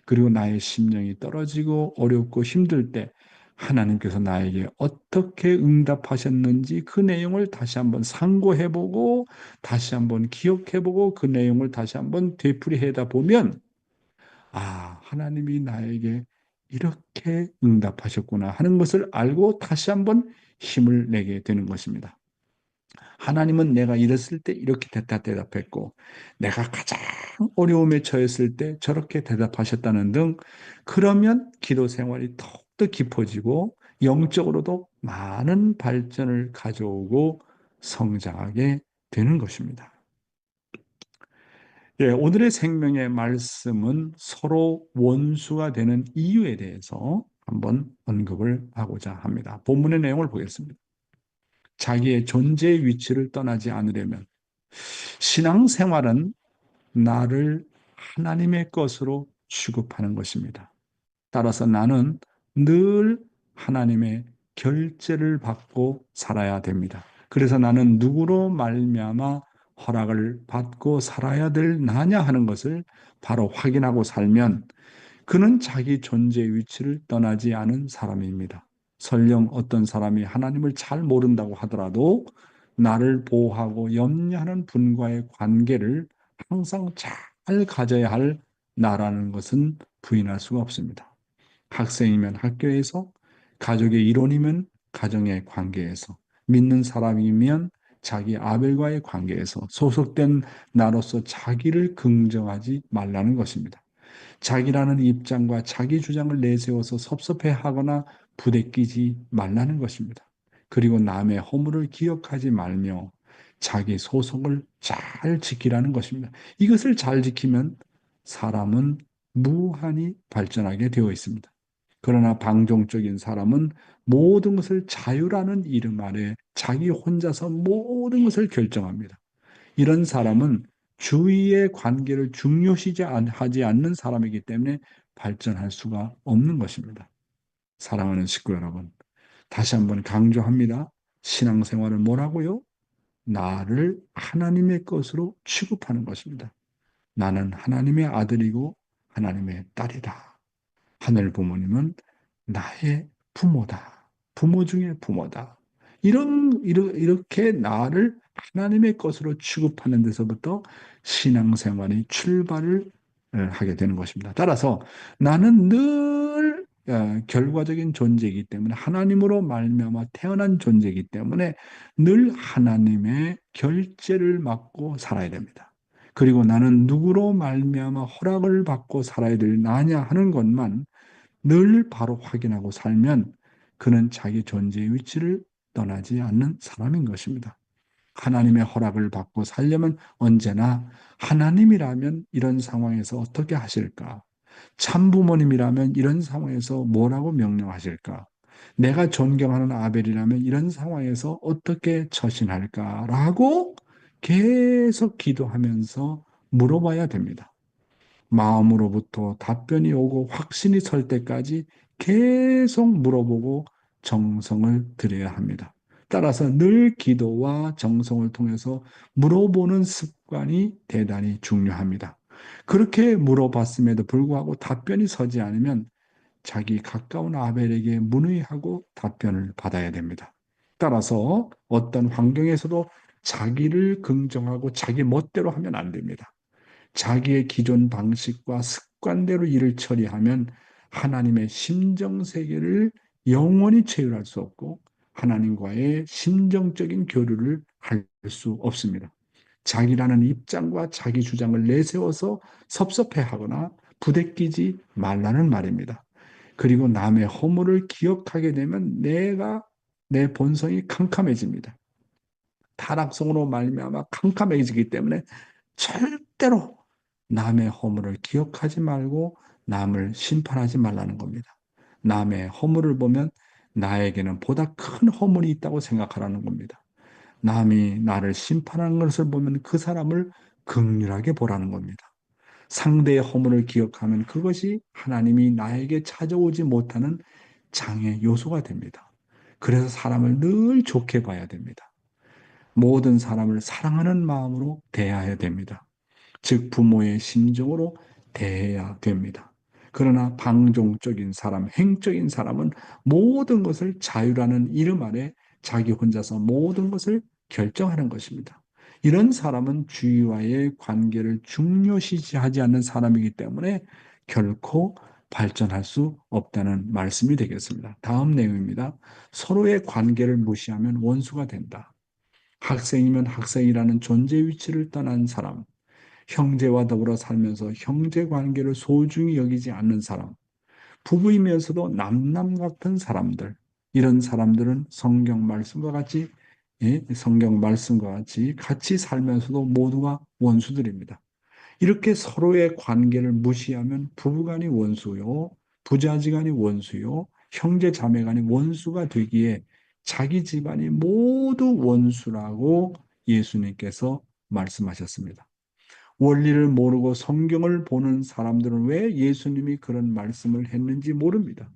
그리고 나의 심령이 떨어지고 어렵고 힘들 때 하나님께서 나에게 어떻게 응답하셨는지 그 내용을 다시 한번 상고해보고 다시 한번 기억해보고 그 내용을 다시 한번 되풀이하다 보면 아, 하나님이 나에게 이렇게 응답하셨구나 하는 것을 알고 다시 한번 힘을 내게 되는 것입니다. 하나님은 내가 이랬을 때 이렇게 대답했고, 내가 가장 어려움에 처했을 때 저렇게 대답하셨다는 등, 그러면 기도 생활이 더욱더 깊어지고, 영적으로도 많은 발전을 가져오고 성장하게 되는 것입니다. 예, 오늘의 생명의 말씀은 서로 원수가 되는 이유에 대해서 한번 언급을 하고자 합니다. 본문의 내용을 보겠습니다. 자기의 존재의 위치를 떠나지 않으려면 신앙생활은 나를 하나님의 것으로 취급하는 것입니다. 따라서 나는 늘 하나님의 결제를 받고 살아야 됩니다. 그래서 나는 누구로 말미암아 허락을 받고 살아야 될 나냐 하는 것을 바로 확인하고 살면 그는 자기 존재의 위치를 떠나지 않은 사람입니다. 설령 어떤 사람이 하나님을 잘 모른다고 하더라도 나를 보호하고 염려하는 분과의 관계를 항상 잘 가져야 할 나라는 것은 부인할 수가 없습니다. 학생이면 학교에서, 가족의 일원이면 가정의 관계에서, 믿는 사람이면 자기 아벨과의 관계에서 소속된 나로서 자기를 긍정하지 말라는 것입니다. 자기라는 입장과 자기 주장을 내세워서 섭섭해하거나 부대끼지 말라는 것입니다. 그리고 남의 허물을 기억하지 말며 자기 소속을 잘 지키라는 것입니다. 이것을 잘 지키면 사람은 무한히 발전하게 되어 있습니다. 그러나 방종적인 사람은 모든 것을 자유라는 이름 아래 자기 혼자서 모든 것을 결정합니다. 이런 사람은 주위의 관계를 중요시하지 않는 사람이기 때문에 발전할 수가 없는 것입니다. 사랑하는 식구 여러분, 다시 한번 강조합니다. 신앙생활은 뭐라고요? 나를 하나님의 것으로 취급하는 것입니다. 나는 하나님의 아들이고 하나님의 딸이다. 하늘 부모님은 나의 부모다. 부모 중에 부모다. 이렇게 나를 하나님의 것으로 취급하는 데서부터 신앙생활이 출발을 하게 되는 것입니다. 따라서 나는 늘 결과적인 존재이기 때문에 하나님으로 말미암아 태어난 존재이기 때문에 늘 하나님의 결제를 받고 살아야 됩니다. 그리고 나는 누구로 말미암아 허락을 받고 살아야 될 나냐 하는 것만 늘 바로 확인하고 살면 그는 자기 존재의 위치를 떠나지 않는 사람인 것입니다. 하나님의 허락을 받고 살려면 언제나 하나님이라면 이런 상황에서 어떻게 하실까? 참부모님이라면 이런 상황에서 뭐라고 명령하실까? 내가 존경하는 아벨이라면 이런 상황에서 어떻게 처신할까라고 계속 기도하면서 물어봐야 됩니다. 마음으로부터 답변이 오고 확신이 설 때까지 계속 물어보고 정성을 들여야 합니다. 따라서 늘 기도와 정성을 통해서 물어보는 습관이 대단히 중요합니다. 그렇게 물어봤음에도 불구하고 답변이 서지 않으면 자기 가까운 아벨에게 문의하고 답변을 받아야 됩니다. 따라서 어떤 환경에서도 자기를 긍정하고 자기 멋대로 하면 안 됩니다. 자기의 기존 방식과 습관대로 일을 처리하면 하나님의 심정 세계를 영원히 체휼할 수 없고 하나님과의 심정적인 교류를 할 수 없습니다. 자기라는 입장과 자기 주장을 내세워서 섭섭해하거나 부대끼지 말라는 말입니다. 그리고 남의 허물을 기억하게 되면 내 본성이 캄캄해집니다. 타락성으로 말미암아 캄캄해지기 때문에 절대로 남의 허물을 기억하지 말고 남을 심판하지 말라는 겁니다. 남의 허물을 보면 나에게는 보다 큰 허물이 있다고 생각하라는 겁니다. 남이 나를 심판하는 것을 보면 그 사람을 긍휼하게 보라는 겁니다. 상대의 허물을 기억하면 그것이 하나님이 나에게 찾아오지 못하는 장애 요소가 됩니다. 그래서 사람을 늘 좋게 봐야 됩니다. 모든 사람을 사랑하는 마음으로 대해야 됩니다. 즉 부모의 심정으로 대해야 됩니다. 그러나 방종적인 사람, 행적인 사람은 모든 것을 자유라는 이름 아래 자기 혼자서 모든 것을 결정하는 것입니다. 이런 사람은 주위와의 관계를 중요시하지 않는 사람이기 때문에 결코 발전할 수 없다는 말씀이 되겠습니다. 다음 내용입니다. 서로의 관계를 무시하면 원수가 된다. 학생이면 학생이라는 존재 위치를 떠난 사람, 형제와 더불어 살면서 형제 관계를 소중히 여기지 않는 사람, 부부이면서도 남남 같은 사람들, 이런 사람들은 성경 말씀과 같이 같이 살면서도 모두가 원수들입니다. 이렇게 서로의 관계를 무시하면 부부간이 원수요, 부자지간이 원수요, 형제 자매간이 원수가 되기에 자기 집안이 모두 원수라고 예수님께서 말씀하셨습니다. 원리를 모르고 성경을 보는 사람들은 왜 예수님이 그런 말씀을 했는지 모릅니다.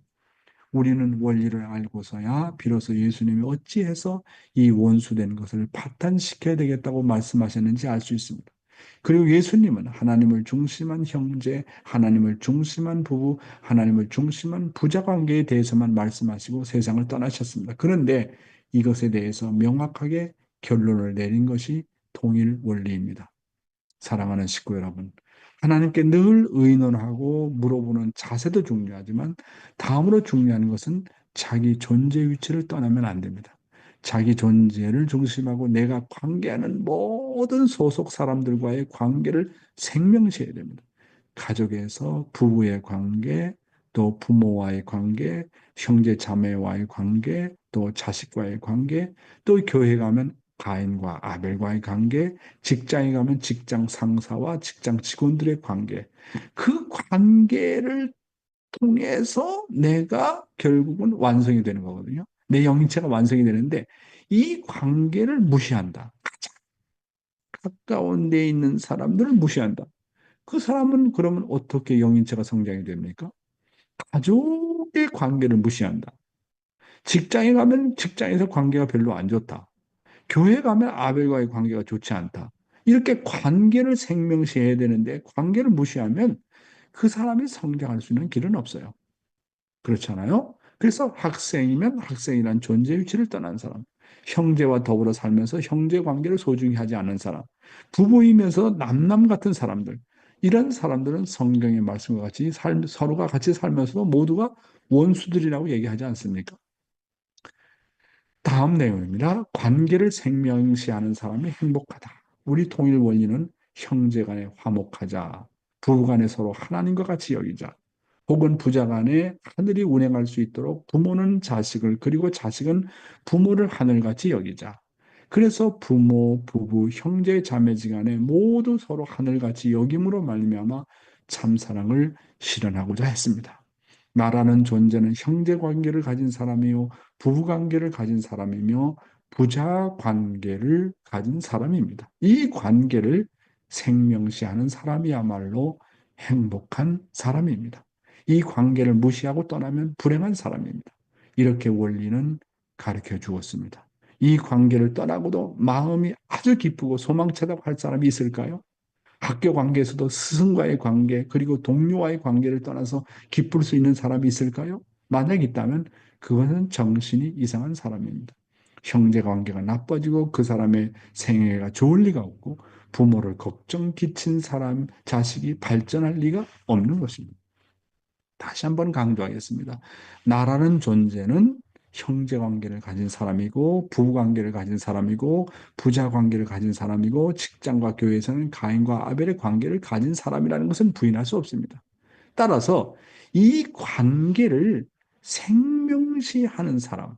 우리는 원리를 알고서야 비로소 예수님이 어찌해서 이 원수된 것을 파탄시켜야 되겠다고 말씀하셨는지 알 수 있습니다. 그리고 예수님은 하나님을 중심한 형제, 하나님을 중심한 부부, 하나님을 중심한 부자 관계에 대해서만 말씀하시고 세상을 떠나셨습니다. 그런데 이것에 대해서 명확하게 결론을 내린 것이 통일 원리입니다. 사랑하는 식구 여러분, 하나님께 늘 의논하고 물어보는 자세도 중요하지만 다음으로 중요한 것은 자기 존재 위치를 떠나면 안 됩니다. 자기 존재를 중심하고 내가 관계하는 모든 소속 사람들과의 관계를 생명시해야 됩니다. 가족에서 부부의 관계, 또 부모와의 관계, 형제 자매와의 관계, 또 자식과의 관계, 또 교회 가면 가인과 아벨과의 관계, 직장에 가면 직장 상사와 직장 직원들의 관계, 그 관계를 통해서 내가 결국은 완성이 되는 거거든요. 내 영인체가 완성이 되는데 이 관계를 무시한다. 가장 가까운 데 있는 사람들을 무시한다. 그 사람은 그러면 어떻게 영인체가 성장이 됩니까? 가족의 관계를 무시한다. 직장에 가면 직장에서 관계가 별로 안 좋다. 교회 가면 아벨과의 관계가 좋지 않다. 이렇게 관계를 생명시해야 되는데 관계를 무시하면 그 사람이 성장할 수 있는 길은 없어요. 그렇잖아요? 그래서 학생이면 학생이란 존재 위치를 떠난 사람, 형제와 더불어 살면서 형제 관계를 소중히 하지 않는 사람, 부부이면서 남남 같은 사람들, 이런 사람들은 성경의 말씀과 같이 서로가 같이 살면서도 모두가 원수들이라고 얘기하지 않습니까? 다음 내용입니다. 관계를 생명시하는 사람이 행복하다. 우리 통일 원리는 형제 간에 화목하자. 부부 간에 서로 하나님과 같이 여기자. 혹은 부자 간에 하늘이 운행할 수 있도록 부모는 자식을 그리고 자식은 부모를 하늘같이 여기자. 그래서 부모, 부부, 형제, 자매지간에 모두 서로 하늘같이 여김으로 말미암아 참사랑을 실현하고자 했습니다. 나라는 존재는 형제 관계를 가진 사람이요, 부부 관계를 가진 사람이며 부자 관계를 가진 사람입니다. 이 관계를 생명시하는 사람이야말로 행복한 사람입니다. 이 관계를 무시하고 떠나면 불행한 사람입니다. 이렇게 원리는 가르쳐 주었습니다. 이 관계를 떠나고도 마음이 아주 기쁘고 소망차다고 할 사람이 있을까요? 학교 관계에서도 스승과의 관계, 그리고 동료와의 관계를 떠나서 기쁠 수 있는 사람이 있을까요? 만약 있다면 그것은 정신이 이상한 사람입니다. 형제 관계가 나빠지고 그 사람의 생애가 좋을 리가 없고 부모를 걱정 끼친 사람, 자식이 발전할 리가 없는 것입니다. 다시 한번 강조하겠습니다. 나라는 존재는 형제 관계를 가진 사람이고 부부 관계를 가진 사람이고 부자 관계를 가진 사람이고 직장과 교회에서는 가인과 아벨의 관계를 가진 사람이라는 것은 부인할 수 없습니다. 따라서 이 관계를 생명시하는 사람,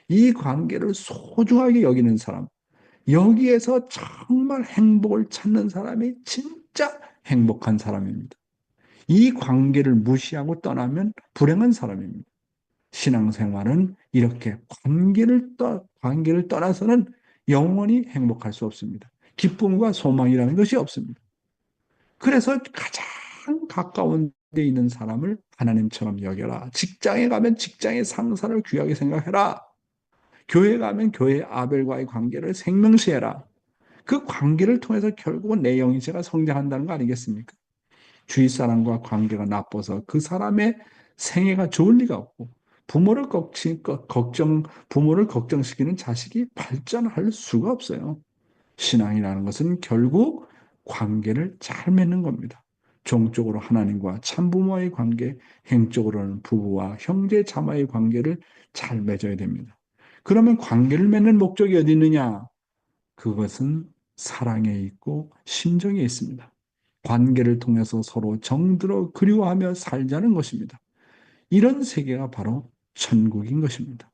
이 관계를 소중하게 여기는 사람, 여기에서 정말 행복을 찾는 사람이 진짜 행복한 사람입니다. 이 관계를 무시하고 떠나면 불행한 사람입니다. 신앙생활은 이렇게 관계를 떠나서는 영원히 행복할 수 없습니다. 기쁨과 소망이라는 것이 없습니다. 그래서 가장 가까운 데 있는 사람을 하나님처럼 여겨라. 직장에 가면 직장의 상사를 귀하게 생각해라. 교회 가면 교회 아벨과의 관계를 생명시해라. 그 관계를 통해서 결국은 내 영체가 성장한다는 거 아니겠습니까? 주위 사람과 관계가 나빠서 그 사람의 생애가 좋을 리가 없고 부모를 걱정시키는 자식이 발전할 수가 없어요. 신앙이라는 것은 결국 관계를 잘 맺는 겁니다. 종적으로 하나님과 참부모와의 관계, 행적으로는 부부와 형제 자매의 관계를 잘 맺어야 됩니다. 그러면 관계를 맺는 목적이 어디 있느냐? 그것은 사랑에 있고 심정에 있습니다. 관계를 통해서 서로 정들어 그리워하며 살자는 것입니다. 이런 세계가 바로 천국인 것입니다.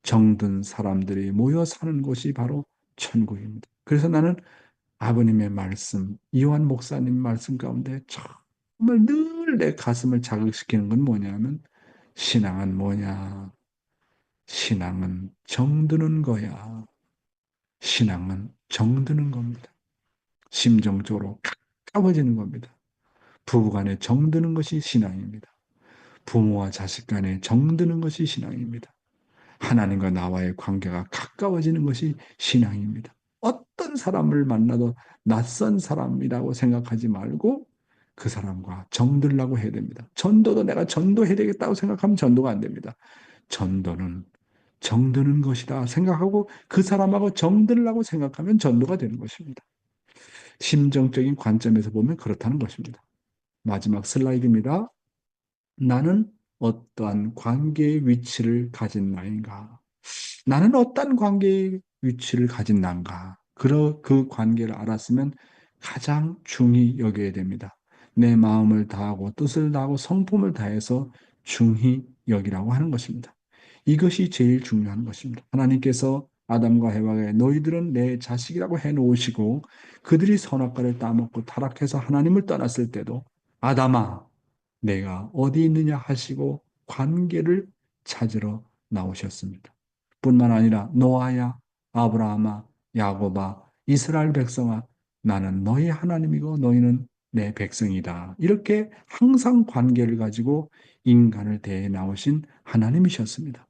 정든 사람들이 모여 사는 곳이 바로 천국입니다. 그래서 나는 아버님의 말씀, 이완 목사님 말씀 가운데 정말 늘 내 가슴을 자극시키는 건 뭐냐면 신앙은 뭐냐? 신앙은 정드는 거야. 신앙은 정드는 겁니다. 심정적으로 가까워지는 겁니다. 부부간에 정드는 것이 신앙입니다. 부모와 자식 간에 정드는 것이 신앙입니다. 하나님과 나와의 관계가 가까워지는 것이 신앙입니다. 어떤 사람을 만나도 낯선 사람이라고 생각하지 말고 그 사람과 정들라고 해야 됩니다. 전도도 내가 전도해야 되겠다고 생각하면 전도가 안 됩니다. 전도는 정드는 것이다 생각하고 그 사람하고 정들라고 생각하면 전도가 되는 것입니다. 심정적인 관점에서 보면 그렇다는 것입니다. 마지막 슬라이드입니다. 나는 어떠한 관계의 위치를 가진 나인가? 나는 어떤 관계의 위치를 가진 나인가? 그 관계를 알았으면 가장 중히 여겨야 됩니다. 내 마음을 다하고 뜻을 다하고 성품을 다해서 중히 여기라고 하는 것입니다. 이것이 제일 중요한 것입니다. 하나님께서 아담과 해와에 너희들은 내 자식이라고 해놓으시고 그들이 선악과를 따먹고 타락해서 하나님을 떠났을 때도 아담아 내가 어디 있느냐 하시고 관계를 찾으러 나오셨습니다. 뿐만 아니라 노아야, 아브라함아, 야곱아, 이스라엘 백성아, 나는 너희 하나님이고 너희는 내 백성이다. 이렇게 항상 관계를 가지고 인간을 대해 나오신 하나님이셨습니다.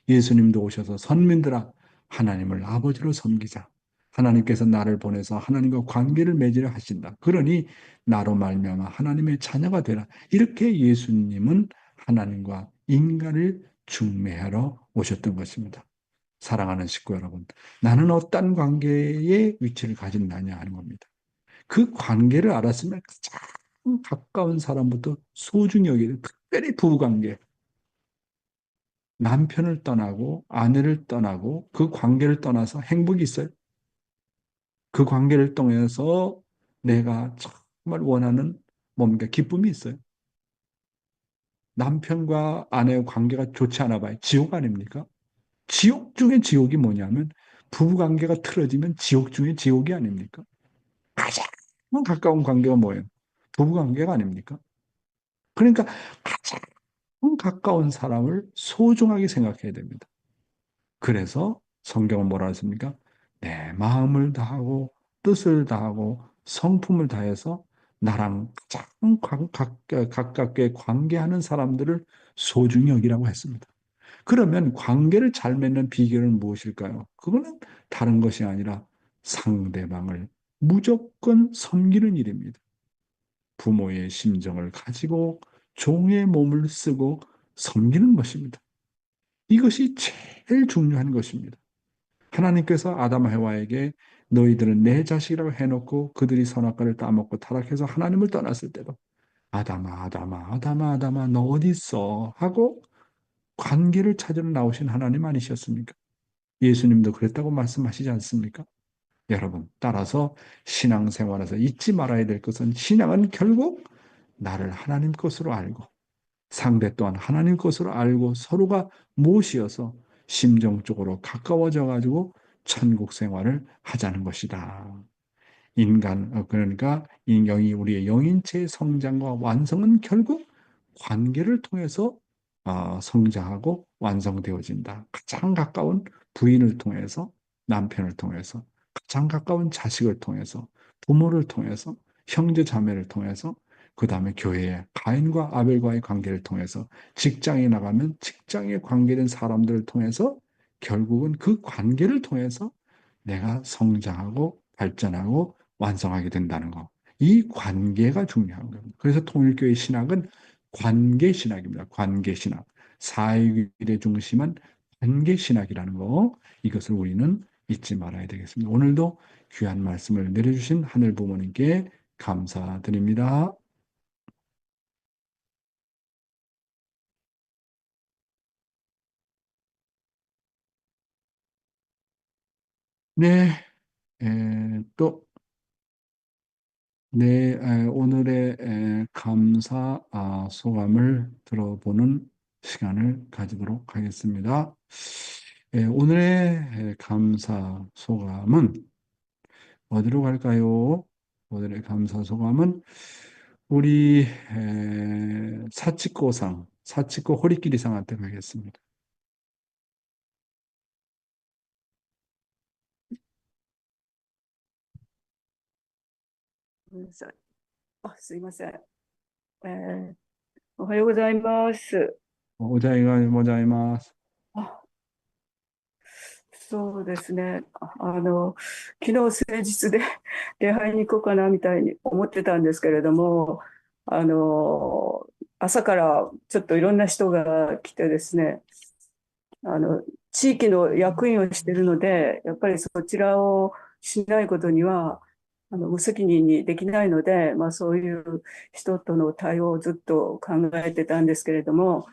예수님도 오셔서 선민들아, 하나님을 아버지로 섬기자. 하나님께서 나를 보내서 하나님과 관계를 맺으려 하신다. 그러니 나로 말미암아 하나님의 자녀가 되라. 이렇게 예수님은 하나님과 인간을 중매하러 오셨던 것입니다. 사랑하는 식구 여러분, 나는 어떤 관계의 위치를 가진 나냐 하는 겁니다. 그 관계를 알았으면 가장 가까운 사람부터 소중히 여기야 돼. 특별히 부부관계. 남편을 떠나고 아내를 떠나고 그 관계를 떠나서 행복이 있어요. 그 관계를 통해서 내가 정말 원하는 뭔가 기쁨이 있어요. 남편과 아내의 관계가 좋지 않아 봐요. 지옥 아닙니까? 지옥 중에 지옥이 뭐냐면 부부관계가 틀어지면 지옥 중에 지옥이 아닙니까? 가장 가까운 관계가 뭐예요? 부부관계가 아닙니까? 그러니까 가장 가까운 사람을 소중하게 생각해야 됩니다. 그래서 성경은 뭐라 했습니까? 내 마음을 다하고 뜻을 다하고 성품을 다해서 나랑 가장 가깝게 관계하는 사람들을 소중히 여기라고 했습니다. 그러면 관계를 잘 맺는 비결은 무엇일까요? 그거는 다른 것이 아니라 상대방을 무조건 섬기는 일입니다. 부모의 심정을 가지고 종의 몸을 쓰고 섬기는 것입니다. 이것이 제일 중요한 것입니다. 하나님께서 아담 해와에게 너희들은 내 자식이라고 해놓고 그들이 선악과를 따먹고 타락해서 하나님을 떠났을 때도 아담아 아담아 아담아 아담아 너 어디 있어? 하고 관계를 찾으러 나오신 하나님 아니셨습니까? 예수님도 그랬다고 말씀하시지 않습니까? 여러분 따라서 신앙생활에서 잊지 말아야 될 것은 신앙은 결국 나를 하나님 것으로 알고 상대 또한 하나님 것으로 알고 서로가 모시어서 심정적으로 가까워져 가지고 천국 생활을 하자는 것이다. 그러니까 인경이 우리의 영인체의 성장과 완성은 결국 관계를 통해서 성장하고 완성되어진다. 가장 가까운 부인을 통해서, 남편을 통해서, 가장 가까운 자식을 통해서, 부모를 통해서, 형제 자매를 통해서, 그 다음에 교회의 가인과 아벨과의 관계를 통해서, 직장에 나가면 직장에 관계된 사람들을 통해서 결국은 그 관계를 통해서 내가 성장하고 발전하고 완성하게 된다는 거. 이 관계가 중요한 겁니다. 그래서 통일교회 신학은 관계 신학입니다. 관계 신학. 사회일의 중심은 관계 신학이라는 거. 이것을 우리는 잊지 말아야 되겠습니다. 오늘도 귀한 말씀을 내려주신 하늘 부모님께 감사드립니다. 네, 또 네, 오늘의 감사 소감을 들어보는 시간을 가지도록 하겠습니다. 오늘의 감사 소감은 어디로 갈까요? 오늘의 감사 소감은 우리 사치코 호리끼리상한테 가겠습니다. ごめんなさい。あ、すいません。えーおはようございます。오자이가 모자이마스. あ、そうですね。昨日誠実で礼拝に行こうかなみたいに思ってたんですけれども、あの、朝からちょっといろんな人が来てですね、あの、地域の役員をしているので、やっぱりそちらをしないことには、無責任にできないので、そういう人との対応をずっと考えてたんですけれども、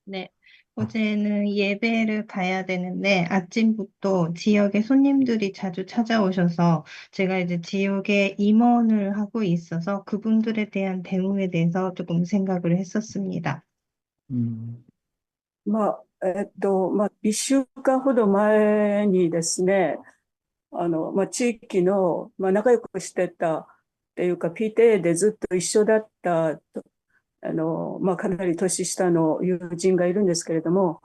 네, 어제는 예배를 가야 되는데 아침부터 지역에 손님들이 자주 찾아오셔서 제가 이제 지역에 임원을 하고 있어서 그분들에 대한 대응에 대해서 조금 생각을 했었습니다. 1週間ほど前にですね、地域の、仲良くしてたっていうか、PTA でずっと一緒だったかなり年下の友人がいるんですけれども、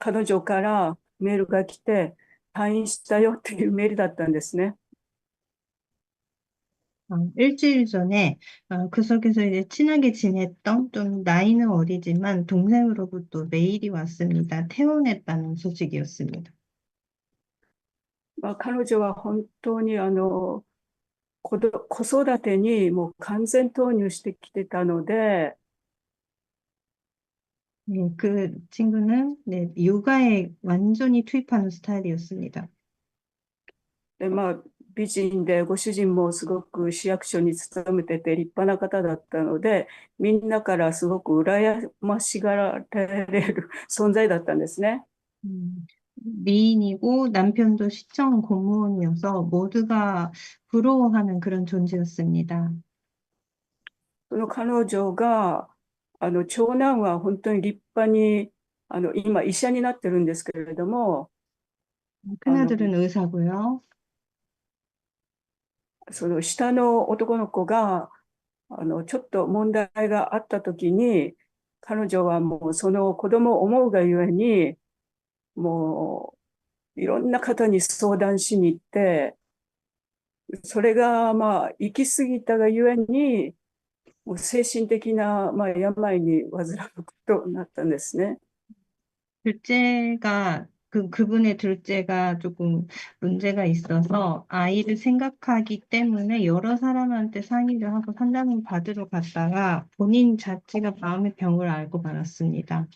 彼女からメールが来て、退院したよっていうメールだったんですね。 일주일 전에 그 속에서 이제 친하게 지냈던 좀 나이는 어리지만 동생으로부터 메일이 왔습니다. 퇴원했다는 소식이었습니다. 彼女は本当に子育てにもう完全投入してきてたので、 네, 그 친구는 네, 육아에 완전히 투입하는 스타일이었습니다. で、美人でご主人もすごく市役所に勤めてて立派な方だったので、みんなからすごく羨ましがられる存在だったんですね。 미인이고 남편도 시청 공무원이어서 모두가 부러워하는 그런 존재였습니다. その彼女が、長男は本当に立派に、今医者になってるんですけれども、 큰아들은 의사고요. その下の男の子が、ちょっと問題があったときに、彼女はもうその子供を思うがゆえに、もういろんな方に相談しに行って、それが行き過ぎたがゆえに、もう精神的な病に患うことになったんですね。 둘째가 그분의 둘째가 조금 문제가 있어서 아이를 생각하기 때문에 여러 사람한테 상의를 하고 상담을 받으러 갔다가 본인 자체가 마음의 병을 앓고 말았습니다.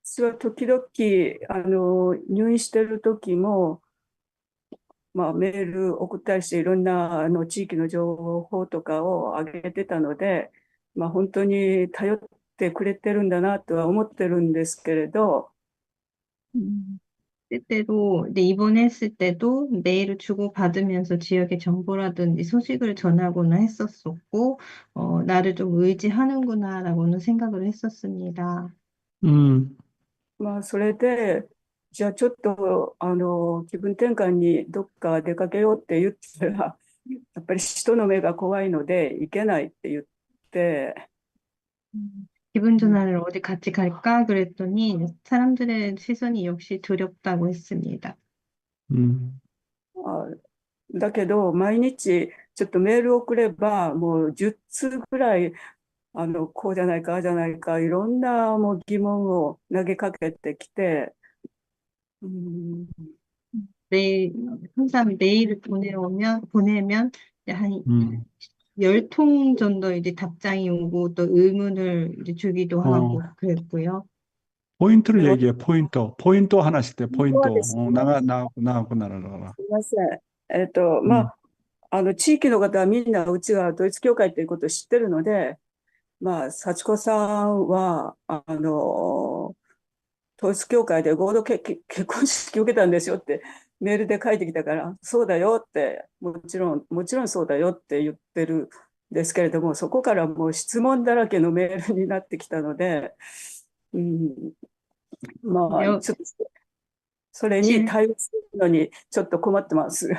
私は時々入院してる時も、メール送ったりしていろんな地域の情報とかを上げてたので、本当に頼ってくれてるんだなとは思ってるんですけれど、 때도, 근데 입원했을 때도 메일을 주고받으면서 지역의 정보라든지 소식을 전하거나 했었었고, 나를 좀 의지하는구나라고는 생각을 했었습니다. 음, まあ、それで、じゃあちょっと、気分転換にどっか出かけようって言ったら、やっぱり人の目が怖いので行けないって言って、 기분 うん、 전환을 어디 같이 갈까? 그랬더니 사람들의 시선이 역시 두렵다고 했습니다. 음, あ、だけど、毎日ちょっとメール送れば、もう10通ぐらい、こうじゃないか、ああじゃないか、いろんなもう疑問を投げかけてきて、うん、 매일, 항상 메일을 보내면 이제 한 음. 10통 정도 이제 답장이 오고 또 의문을 이제 주기도 하고 어, 그랬고요. 포인트를 で、얘기해, 포인트. 포인트 하나씩 돼, 本当は 포인트. ですね、나하고 나라라. すみません。ま음, あ、地域の方はみんなうちが統一教会ということを知ってるので、まあ、幸子さんは、統一教会で合同結婚式受けたんですよってメールで書いてきたから、そうだよって、もちろんそうだよって言ってるんですけれども、そこからもう質問だらけのメールになってきたので、うん、まあ、여, ちょっとそれに 질, 対応するのにちょっと困ってます。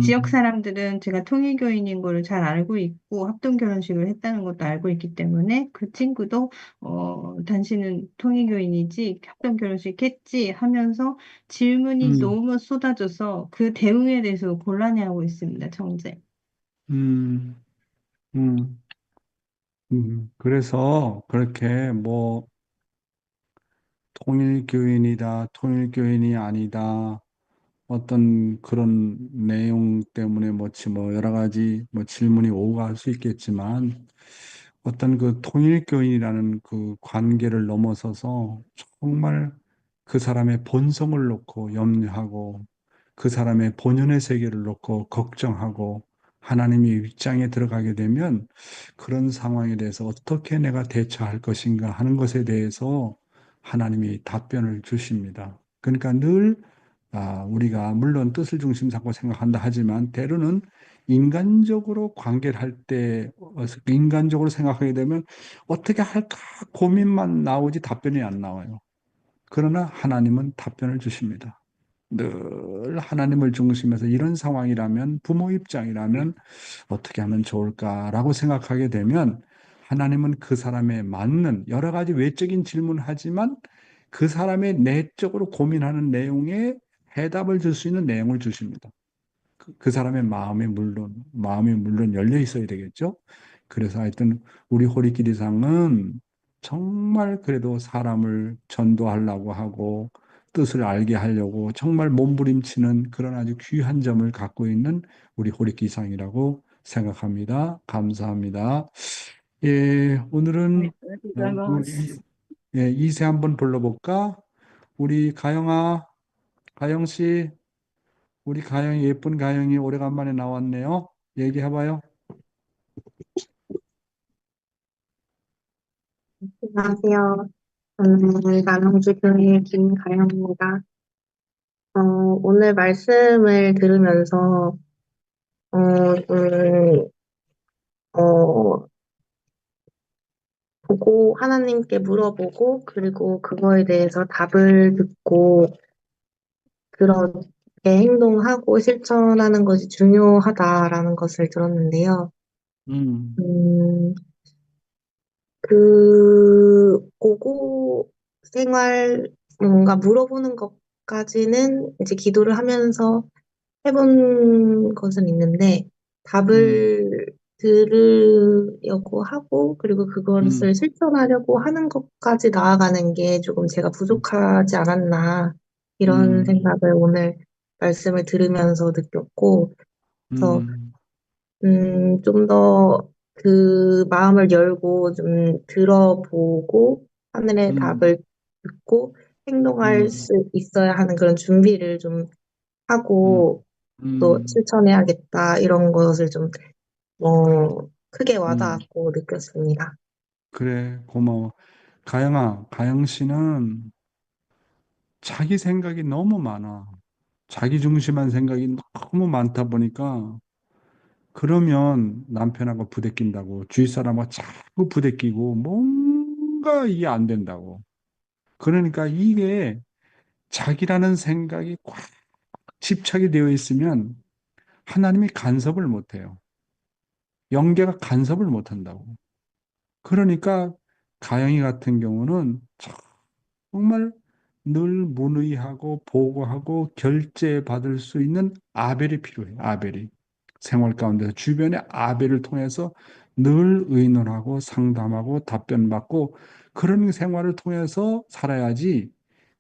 지역 음, 사람들은 제가 통일교인인 거를 잘 알고 있고 합동 결혼식을 했다는 것도 알고 있기 때문에 그 친구도 당신은 통일교인이지 합동 결혼식 했지 하면서 질문이 음, 너무 쏟아져서 그 대응에 대해서 곤란해하고 있습니다, 청재. 음, 음, 그래서 그렇게 뭐, 통일교인이다, 통일교인이 아니다, 어떤 그런 내용 때문에 뭐 여러 가지 뭐 질문이 오고 갈 수 있겠지만 어떤 그 통일교인이라는 그 관계를 넘어서서 정말 그 사람의 본성을 놓고 염려하고 그 사람의 본연의 세계를 놓고 걱정하고 하나님의 입장에 들어가게 되면 그런 상황에 대해서 어떻게 내가 대처할 것인가 하는 것에 대해서 하나님이 답변을 주십니다. 그러니까 늘 우리가 물론 뜻을 중심 삼고 생각한다 하지만 때로는 인간적으로 관계를 할 때, 인간적으로 생각하게 되면 어떻게 할까 고민만 나오지 답변이 안 나와요. 그러나 하나님은 답변을 주십니다. 늘 하나님을 중심해서 이런 상황이라면, 부모 입장이라면 어떻게 하면 좋을까라고 생각하게 되면 하나님은 그 사람에 맞는 여러 가지 외적인 질문을 하지만 그 사람의 내적으로 고민하는 내용에 해답을 줄 수 있는 내용을 주십니다. 그 사람의 마음이 물론 열려 있어야 되겠죠. 그래서 하여튼 우리 호리끼리상은 정말 그래도 사람을 전도하려고 하고 뜻을 알게 하려고 정말 몸부림치는 그런 아주 귀한 점을 갖고 있는 우리 호리끼리상이라고 생각합니다. 감사합니다. 예, はい、 오늘은 ありがとうございます。예, 이세 한번 불러볼까? 우리 가영아, 가영 씨. 우리 가영이 예쁜 가영이 오래간만에 나왔네요. 얘기해봐요. 안녕하세요. 저는 남양주교회 김가영입니다. 오늘 말씀을 들으면서, 좀, 어, 하나님께 물어보고, 그리고 그거에 대해서 답을 듣고, 그렇게 행동하고 실천하는 것이 중요하다라는 것을 들었는데요. 음, 음, 고고 생활, 뭔가 물어보는 것까지는 이제 기도를 하면서 해본 것은 있는데 음, 답을 들으려고 하고 그리고 음, 그것을 실천하려고 하는 것까지 나아가는 게 조금 제가 부족하지 않았나 이런 음, 생각을 오늘 말씀을 들으면서 느꼈고 그래서 음, 좀 더 그 마음을 열고 좀 들어보고 하늘의 음, 답을 듣고 행동할 음, 수 있어야 하는 그런 준비를 좀 음, 하고 또 음, 실천해야겠다 이런 것을 좀 크게 음. 와닿았고 느꼈습니다. 그래, 고마워. 가영아, 가영 씨는 자기 생각이 너무 많아. 자기 중심한 생각이 너무 많다 보니까 그러면 남편하고 부대낀다고 주위 사람하고 자꾸 부대끼고 뭔가 이게 안 된다고. 그러니까 이게 자기라는 생각이 꽉 집착이 되어 있으면 하나님이 간섭을 못 해요. 영계가 간섭을 못 한다고. 그러니까 가영이 같은 경우는 정말 늘 문의하고 보고하고 결제받을 수 있는 아벨이 필요해요. 아벨이. 생활 가운데서 주변의 아벨을 통해서 늘 의논하고 상담하고 답변받고 그런 생활을 통해서 살아야지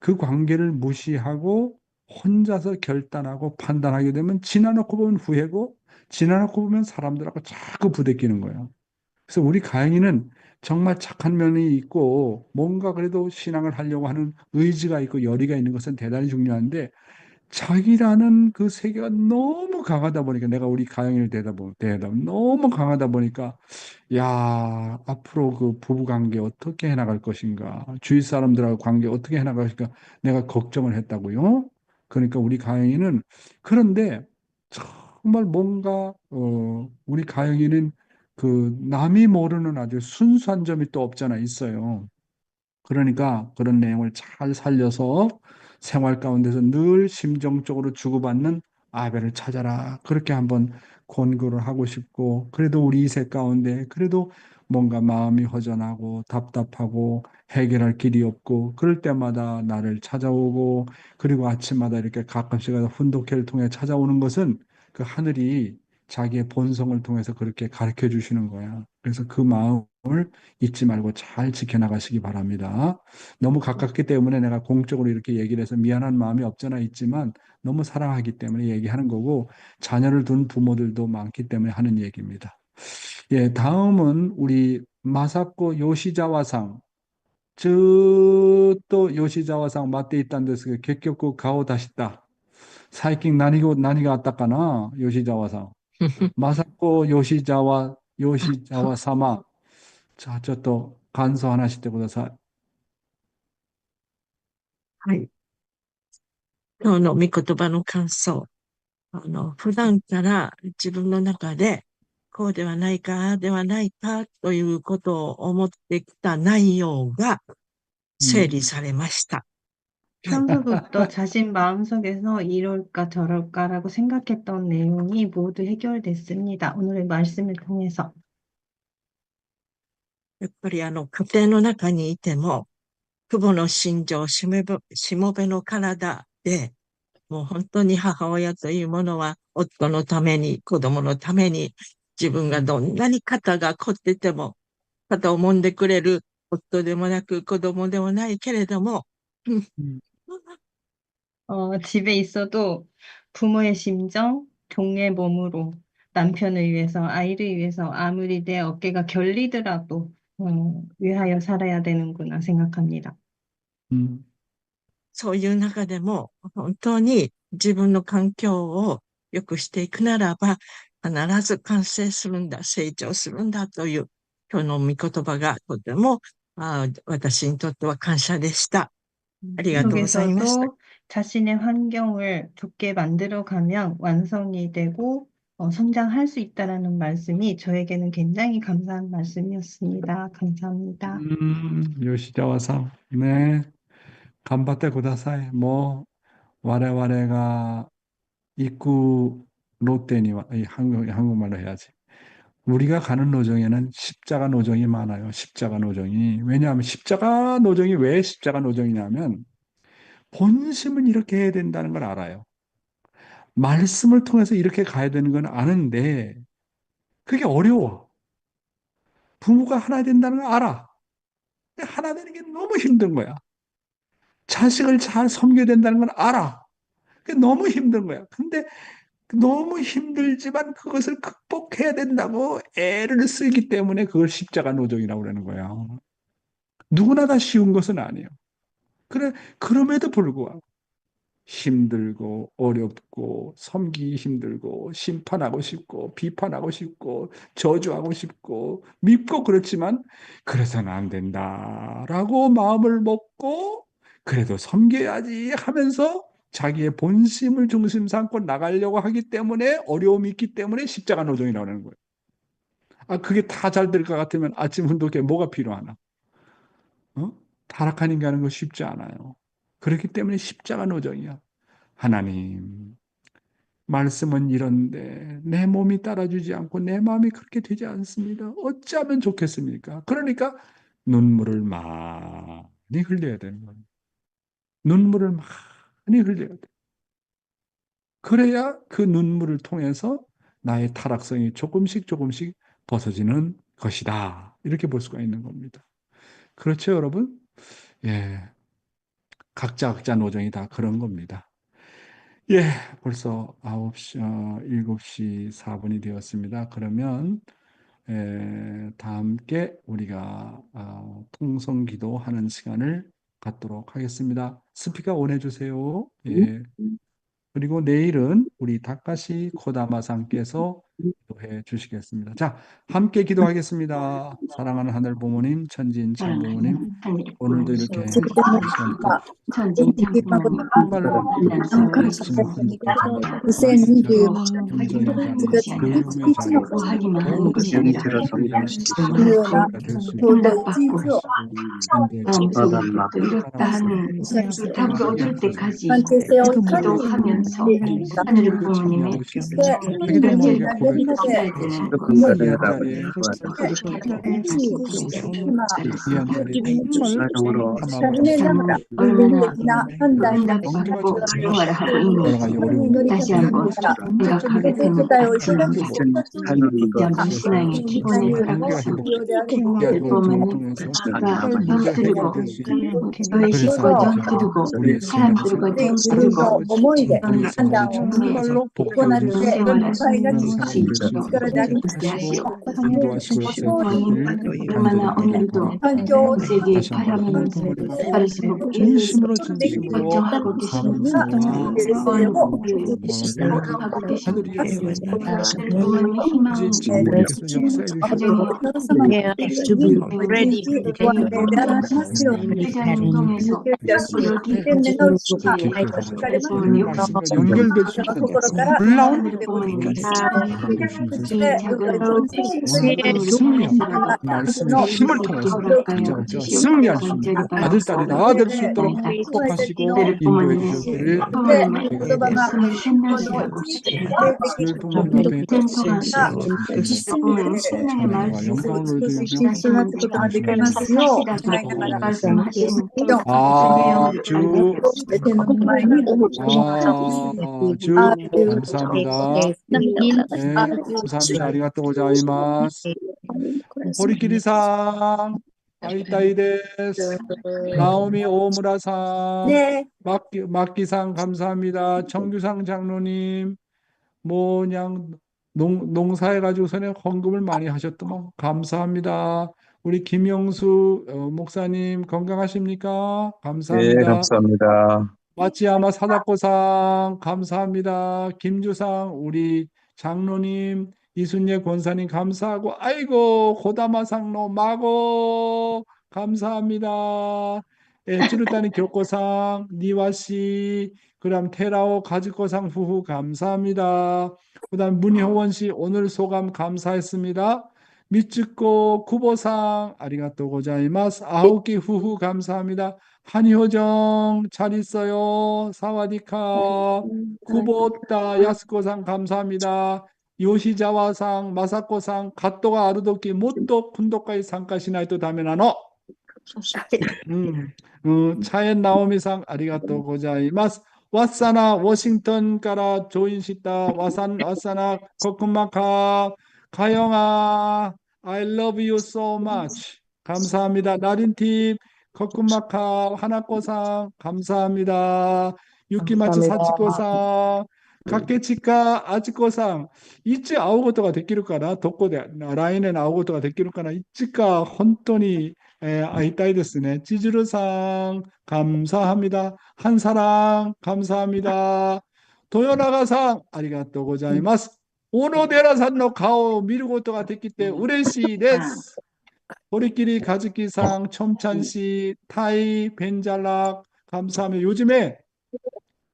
그 관계를 무시하고 혼자서 결단하고 판단하게 되면 지나놓고 보면 후회고 지나놓고 보면 사람들하고 자꾸 부대끼는 거예요. 그래서 우리 가인이는 정말 착한 면이 있고 뭔가 그래도 신앙을 하려고 하는 의지가 있고 열의가 있는 것은 대단히 중요한데 자기라는 그 세계가 너무 강하다 보니까 내가 우리 가영이를 대다 너무 강하다 보니까 야 앞으로 그 부부 관계 어떻게 해나갈 것인가 주위 사람들하고 관계 어떻게 해나갈 것인가 내가 걱정을 했다고요. 그러니까 우리 가영이는 그런데 정말 뭔가 우리 가영이는 그 남이 모르는 아주 순수한 점이 또 없잖아 있어요. 그러니까 그런 내용을 잘 살려서 생활 가운데서 늘 심정적으로 주고받는 아벨을 찾아라. 그렇게 한번 권고를 하고 싶고, 그래도 우리 이세 가운데 그래도 뭔가 마음이 허전하고 답답하고 해결할 길이 없고, 그럴 때마다 나를 찾아오고, 그리고 아침마다 이렇게 가끔씩 훈독회를 통해 찾아오는 것은 그 하늘이 자기의 본성을 통해서 그렇게 가르쳐 주시는 거야. 그래서 그 마음을 잊지 말고 잘 지켜나가시기 바랍니다. 너무 가깝기 때문에 내가 공적으로 이렇게 얘기를 해서 미안한 마음이 없잖아 있지만 너무 사랑하기 때문에 얘기하는 거고 자녀를 둔 부모들도 많기 때문에 하는 얘기입니다. 예, 다음은 우리 마사코 요시자와상. 저 또 요시자와상 맞대 있다는 데서結局 顔出した。最近何があったかな吉沢さん。マサコ吉沢、吉沢様。じゃあちょっと感想を話してください。はい。今日の御言葉の感想。普段から自分の中で、こうではないか、ああではないか、ということを思ってきた内容が整理されました。평소부터 자신 마음속에서 이럴까 저럴까라고 생각했던 내용이 모두 해결됐습니다. 오늘의 말씀을 통해서. やっぱり家庭の中にいても、父母の心情、しもべの体で、もう本当に母親というものは、夫のために、子供のために、自分がどんなに肩が凝ってても、肩を揉んでくれる夫でもなく、子供でもないけれども、집에 있어도 부모의 심정, 종의 몸으로 남편을 위해서, 아이를 위해서 아무리 내 어깨가 결리더라도 위하여 살아야 되는구나 생각합니다. そういう中でも、本当に自分の環境を良くしていくならば、必ず完成するんだ、成長するんだという、今日の御言葉がとても、私にとっては感謝でした。ありがとうございました。 속에서도 자신의 환경을 좋게 만들어가면 완성이 되고 성장할 수 있다라는 말씀이 저에게는 굉장히 감사한 말씀이었습니다. 감사합니다. 吉川さん、ね、頑張ってください。もう、我々が行くロッテには、한국말로 해야지. 우리가 가는 노정에는 십자가 노정이 많아요. 십자가 노정이. 왜냐하면 십자가 노정이 왜 십자가 노정이냐면 본심은 이렇게 해야 된다는 걸 알아요. 말씀을 통해서 이렇게 가야 되는 건 아는데 그게 어려워. 부부가 하나 된다는 걸 알아. 근데 하나 되는 게 너무 힘든 거야. 자식을 잘 섬겨야 된다는 걸 알아. 그게 너무 힘든 거야. 근데 너무 힘들지만 그것을 극복해야 된다고 애를 쓰기 때문에 그걸 십자가 노정이라고 그러는 거야. 누구나 다 쉬운 것은 아니에요. 그래, 그럼에도 불구하고 힘들고 어렵고 섬기기 힘들고 심판하고 싶고 비판하고 싶고 저주하고 싶고 밉고 그렇지만 그래서는 안 된다라고 마음을 먹고 그래도 섬겨야지 하면서 자기의 본심을 중심 삼고 나가려고 하기 때문에 어려움이 있기 때문에 십자가 노정이라고 하는 거예요. 아, 그게 다 잘 될 것 같으면 아침 운동에 뭐가 필요하나? 어? 타락한 인간은 거 쉽지 않아요. 그렇기 때문에 십자가 노정이야. 하나님, 말씀은 이런데 내 몸이 따라주지 않고 내 마음이 그렇게 되지 않습니다. 어찌하면 좋겠습니까? 그러니까 눈물을 많이 흘려야 되는 거예요. 눈물을 많이 흘려야 돼. 그래야 그 눈물을 통해서 나의 타락성이 조금씩 조금씩 벗어지는 것이다. 이렇게 볼 수가 있는 겁니다. 그렇죠, 여러분? 예. 각자 노정이 다 그런 겁니다. 예, 벌써 7시 4분이 되었습니다. 그러면 다 함께 우리가 통성 기도하는 시간을 갖도록 하겠습니다. 스피커 온해 주세요. 예. 그리고 내일은 우리 다카시 코다마상께서 기도해 주시겠습니다. 자, 함께 기도하겠습니다. 사랑하는 하늘 부모님, 천지인 참 부모님, 사랑하는 하늘 오늘도 부모님, 이렇게 지금 시간 천진 참부모님, 정말로 만나서 말씀을 해주셔서 듣고2020 긍정의 자리, 것이 아니라 배움의 자리, 구하기만 하는 모든 것이 것을 아니라 이루어지는 될수 있도록 응답받고 인도해 마음속에 주시기 또 이렇다 하는 답을 얻을 때까지 기도하면서 하늘 부모님의 자기도 모르게 기도해야 고백했고 되는 정말 귀한 자리에 그렇게 귀한 자리에 정말 참 얼마나 응답받고 생활을 하고 여러 가지 있는지 어려움이 다시 한번 생각하게 되는 같은 잠시 신앙의 기본이 관계가 허락하신 회복되고 보면은 통해서 우리가 정말 문제가 병들고 해결될 수 있는 교회 그래서 식구가 이렇게 병들고 우리의 사람들과 병들고 우리의 생활이 정말로 복되어질 수 있는 생활을 그런 생활이 수 될 수 있도록 있도록 그렇게 하시고 하시오. 인도하시고 부모님 역사해 얼마나 간절히 오늘도 바랍니다. 세계 다시 한번 바라보는 하나님 우리가 빠르시고 진심으로 걱정하고 계시는 감사와 하고 계시는 하늘이 역사해 부모님의 희망을 주신 참모님께서 역사해 주시고 회장님 통해서 우리 깊게 가서 부모님 말씀과 연결될 수 있는 놀라운 부모님 주시면서 이 작은 승리하고 말씀의 힘을 통해서 각자가 승리할 수 있는 아들, 딸이 나아될 수 있도록 축복하시고 인도해 주셨기를 부모님을 저희가 숨을 쉰다시하고 늘 부모님 앞에 동안 부모님 신앙의 찬양과 영광을 올려드리며 말씀은 사시다가 말씀하시는 아주 감사합니다. 네, 감사합니다. 아리가또 고자이마스. 호리키리상 아이따이 데스. 나오미 오무라상 막기상 감사합니다. 정규상 장로님 그냥 농사해가지고서는 헌금을 많이 하셨더만 감사합니다. 우리 김영수 목사님 건강하십니까? 예, 감사합니다. 감사합니다. 마치야마 사다코상 감사합니다. 김주상 우리 장로님 이순예 권사님 감사하고 아이고 고다마 상로 마고 감사합니다. 쭈르따니 교코상 니와씨 그다음 테라오 가즈코상 후후 감사합니다. 그다음 문효원 씨 오늘 소감 감사했습니다. 미츠코 쿠보상 아리가또 고자이마스 아오키 후후 감사합니다. 한효정 잘 있어요. 사와디카 쿠보타 야스코상 감사합니다. 요시자와상 마사코상 갓도가 아르도키 모토 군도카이 상카시나이토 다메나노 차엔 나오미상 아리가또 고자이마스 와사나 워싱턴 가라 조인시타 와사나 코쿠마카 가영아 I love you so much 감사합니다. 나린팀 코쿠마카 하나코상 감사합니다. 유키마츠 사치코상 가케치카 아치코상 이츠 아오고토가 데키루까나 도코데 라인에 아오고토가 데키루까나 이츠가 혼돈이 아이따이 데스네. 찌즈르상 감사합니다. 한사랑 감사합니다. 도요나가상 아리가또 고자이마스. 오노데라산노 가오 미루고토가 됐기 때문에 우레시 데스. 호리끼리 가즈키상 첨찬씨 타이 벤잘락 감사합니다. 요즘에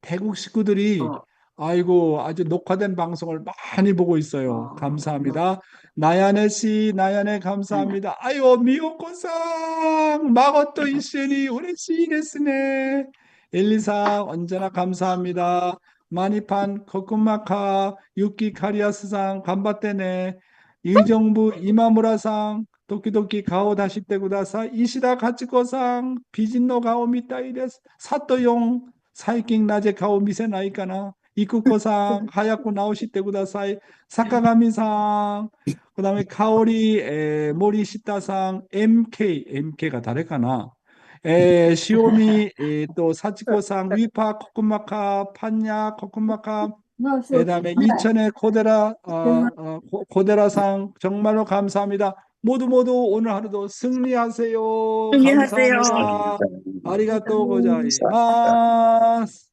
태국 식구들이 어, 아이고 아주 녹화된 방송을 많이 보고 있어요. 감사합니다. 나야네 씨, 나야네 감사합니다. 아유 미호코상 마고또 이시니 우레시 데스네. 엘리사 언제나 감사합니다. 마니판 코쿠마카 유키 카리아스상 간바떼네. 의정부 이마무라상 도끼도끼 가오 다시 때구다사 이시다 가치코상 비진노 가오 미타이데스 사또용 사이킹 낮에 가오 미세 나이까나 이쿠코상 하얗고 나오시때 구다사이 사카가미상 그다음에 카오리 모리 시타상 MK가 다를까나 시오미 또 사치코상 위파 코쿠마카 판야 코쿠마카 그다음에 이천의 고데라상 정말로 감사합니다. 모두 모두 오늘 하루도 승리하세요. 승리하세요. 감사합니다. 아리가또 고자이마스.